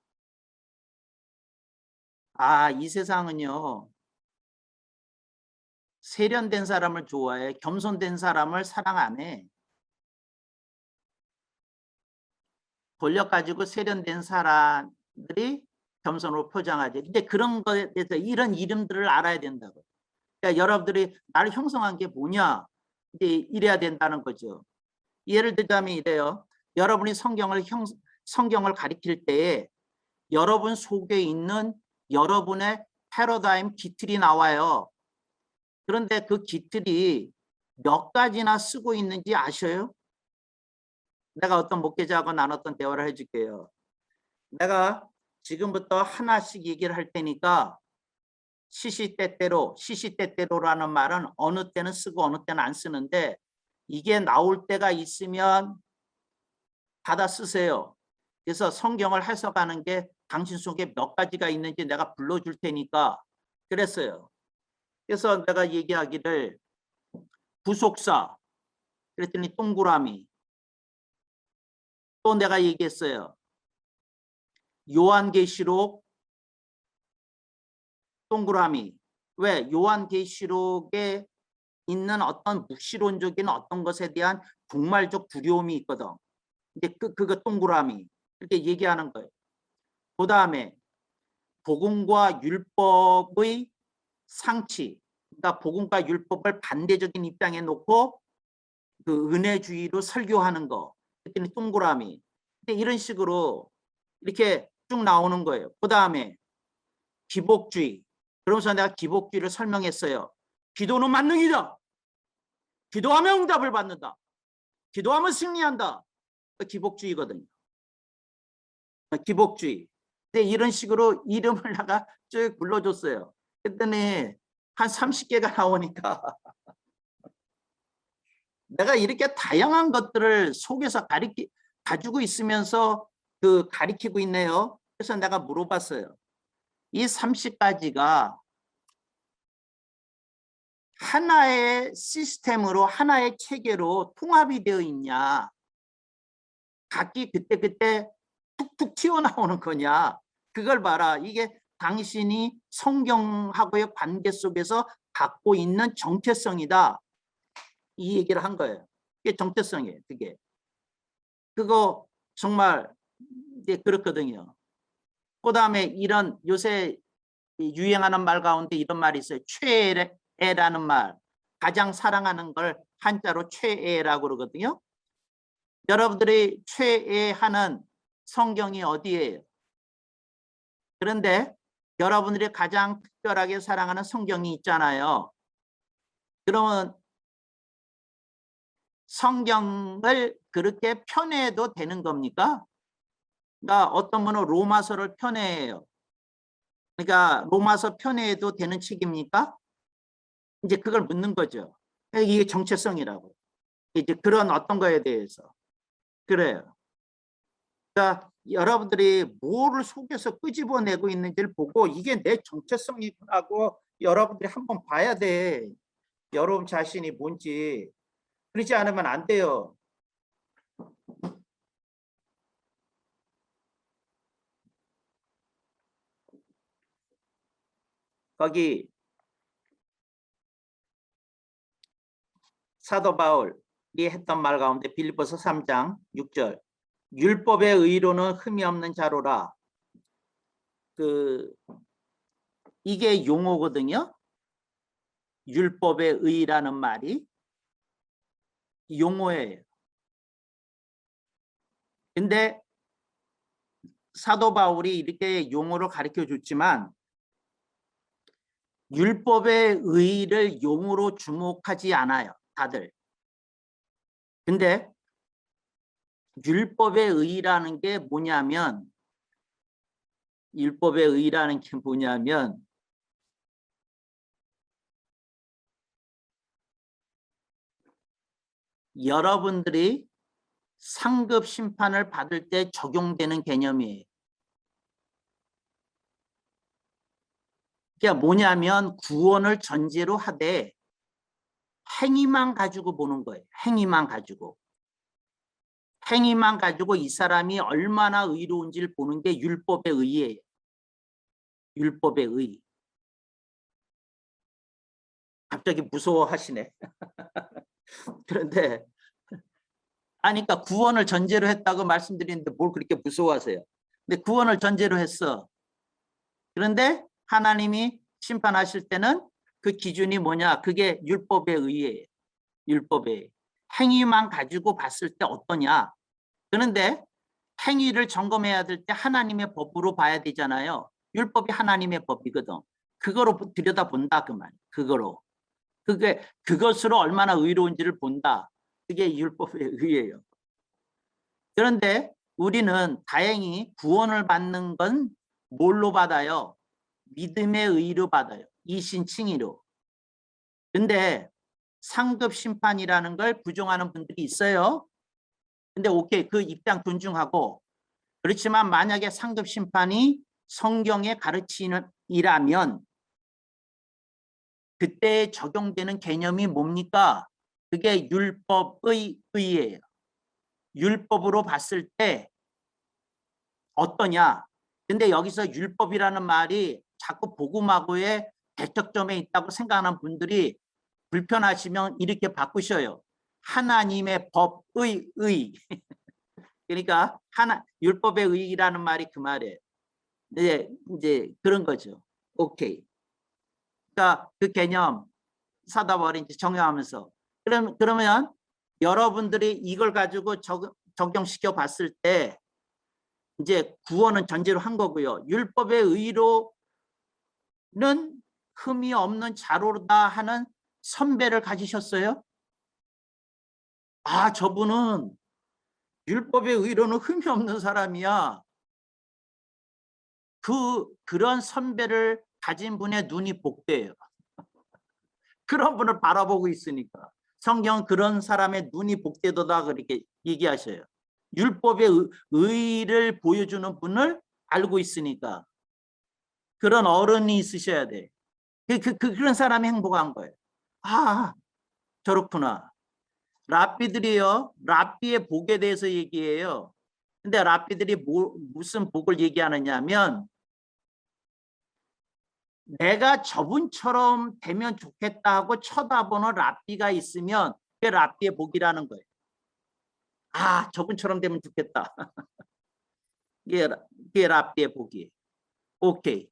이 세상은요, 세련된 사람을 좋아해. 겸손된 사람을 사랑 안 해. 권력 가지고 세련된 사람들이 겸손으로 포장하지. 근데 그런 거에 대해서 이런 이름들을 알아야 된다고. 그러니까 여러분들이 나를 형성한 게 뭐냐, 이제 이래야 된다는 거죠. 예를 들자면 이래요. 여러분이 성경을 가리킬 때에 여러분 속에 있는 여러분의 패러다임 기틀이 나와요. 그런데 그 기틀이 몇 가지나 쓰고 있는지 아셔요? 내가 어떤 목회자하고 나눴던 대화를 해줄게요. 내가 지금부터 하나씩 얘기를 할 테니까 시시때때로라는 말은 어느 때는 쓰고 어느 때는 안 쓰는데, 이게 나올 때가 있으면 받아 쓰세요. 그래서 성경을 해석하는 게 당신 속에 몇 가지가 있는지 내가 불러줄 테니까 그랬어요. 그래서 내가 얘기하기를 부속사 그랬더니 동그라미, 또 내가 얘기했어요. 요한계시록 동그라미. 왜? 요한계시록에 있는 어떤 묵시론적인 어떤 것에 대한 종말적 두려움이 있거든. 근데 그거 동그라미 이렇게 얘기하는 거예요. 그 다음에 복음과 율법의 상치, 그러니까 복음과 율법을 반대적인 입장에 놓고 그 은혜주의로 설교하는 거, 그랬더니 동그라미. 근데 이런 식으로 이렇게 쭉 나오는 거예요. 그 다음에 기복주의. 그러면서 내가 기복주의를 설명했어요. 기도는 만능이다. 기도하면 응답을 받는다. 기도하면 승리한다. 기복주의거든요. 기복주의. 근데 이런 식으로 이름을 내가 쭉 불러줬어요. 그랬더니 한 30개가 나오니까 내가 이렇게 다양한 것들을 속에서 가지고 있으면서 가리키고 있네요. 그래서 내가 물어봤어요. 이 30가지가 하나의 시스템으로, 하나의 체계로 통합이 되어 있냐, 각기 그때그때 툭툭 튀어나오는 거냐, 그걸 봐라. 이게 당신이 성경하고의 관계 속에서 갖고 있는 정체성이다, 이 얘기를 한 거예요. 이게 정체성이에요. 그거 정말 이제 그렇거든요. 그 다음에 이런 요새 유행하는 말 가운데 이런 말이 있어요. 최애라는 말, 가장 사랑하는 걸 한자로 최애라고 그러거든요. 여러분들이 최애하는 성경이 어디예요? 그런데 여러분들이 가장 특별하게 사랑하는 성경이 있잖아요. 그러면 성경을 그렇게 편애해도 되는 겁니까? 그러니까 어떤 분은 로마서를 편애해요. 그러니까 로마서 편애해도 되는 책입니까? 이제 그걸 묻는 거죠. 이게 정체성이라고. 이제 그런 어떤 거에 대해서. 그래요. 그러니까 여러분들이 뭐를 속에서 끄집어내고 있는지를 보고 이게 내 정체성이라고 여러분들이 한번 봐야 돼. 여러분 자신이 뭔지. 그러지 않으면 안 돼요. 거기 사도 바울이 했던 말 가운데 빌립보서 3장 6절, 율법의 의로는 흠이 없는 자로라. 이게 용어거든요. 율법의 의라는 말이 용어예요. 근데 사도 바울이 이렇게 용어를 가르쳐 줬지만 율법의 의를 용어로 주목하지 않아요, 다들. 근데 율법의 의라는 게 뭐냐면, 율법의 의라는 게 뭐냐면 여러분들이 상급 심판을 받을 때 적용되는 개념이에요. 그게 뭐냐면 구원을 전제로 하되 행위만 가지고 보는 거예요. 행위만 가지고. 행위만 가지고 이 사람이 얼마나 의로운지를 보는 게 율법의 의예요. 율법의 의. 갑자기 무서워하시네. 그런데 아니 그러니까 구원을 전제로 했다고 말씀드리는데 뭘 그렇게 무서워하세요. 근데 구원을 전제로 했어. 그런데 하나님이 심판하실 때는 그 기준이 뭐냐? 그게 율법의 의예요. 율법의 행위만 가지고 봤을 때 어떠냐? 그런데 행위를 점검해야 될 때 하나님의 법으로 봐야 되잖아요. 율법이 하나님의 법이거든. 그거로 들여다본다 그 말. 그거로. 그것으로 얼마나 의로운지를 본다. 그게 율법의 의예요. 그런데 우리는 다행히 구원을 받는 건 뭘로 받아요? 믿음의 의로 받아요. 이신칭의로. 근데 상급 심판이라는 걸 부정하는 분들이 있어요. 근데 오케이, 그 입장 존중하고, 그렇지만 만약에 상급 심판이 성경의 가르침이라면 그때 적용되는 개념이 뭡니까? 그게 율법의 의예요. 율법으로 봤을 때 어떠냐? 근데 여기서 율법이라는 말이 자꾸 복음하고의 대척점에 있다고 생각하는 분들이 불편하시면 이렇게 바꾸셔요. 하나님의 법의 의. 그러니까 율법의 의라는 말이 그 말이에요. 이제 그런 거죠. 오케이. 그러니까 그 개념 사다버리 이제 정리하면서 그러면 여러분들이 이걸 가지고 적용시켜 봤을 때 이제 구원은 전제로 한 거고요. 율법의 의로는 흠이 없는 자로다 하는 선배를 가지셨어요? 아, 저분은 율법의 의로는 흠이 없는 사람이야. 그런 선배를 가진 분의 눈이 복돼요. 그런 분을 바라보고 있으니까. 성경 그런 사람의 눈이 복되도다 그렇게 얘기하셔요. 율법의 의를 보여주는 분을 알고 있으니까. 그런 어른이 있으셔야 돼. 그런 사람이 행복한 거예요. 아, 저렇구나. 랍비들이요. 랍비의 복에 대해서 얘기해요. 근데 랍비들이 무슨 복을 얘기하느냐면 내가 저분처럼 되면 좋겠다 하고 쳐다보는 랍비가 있으면 그게 랍비의 복이라는 거예요. 아, 저분처럼 되면 좋겠다. 이게 랍비의 복이에요. 오케이.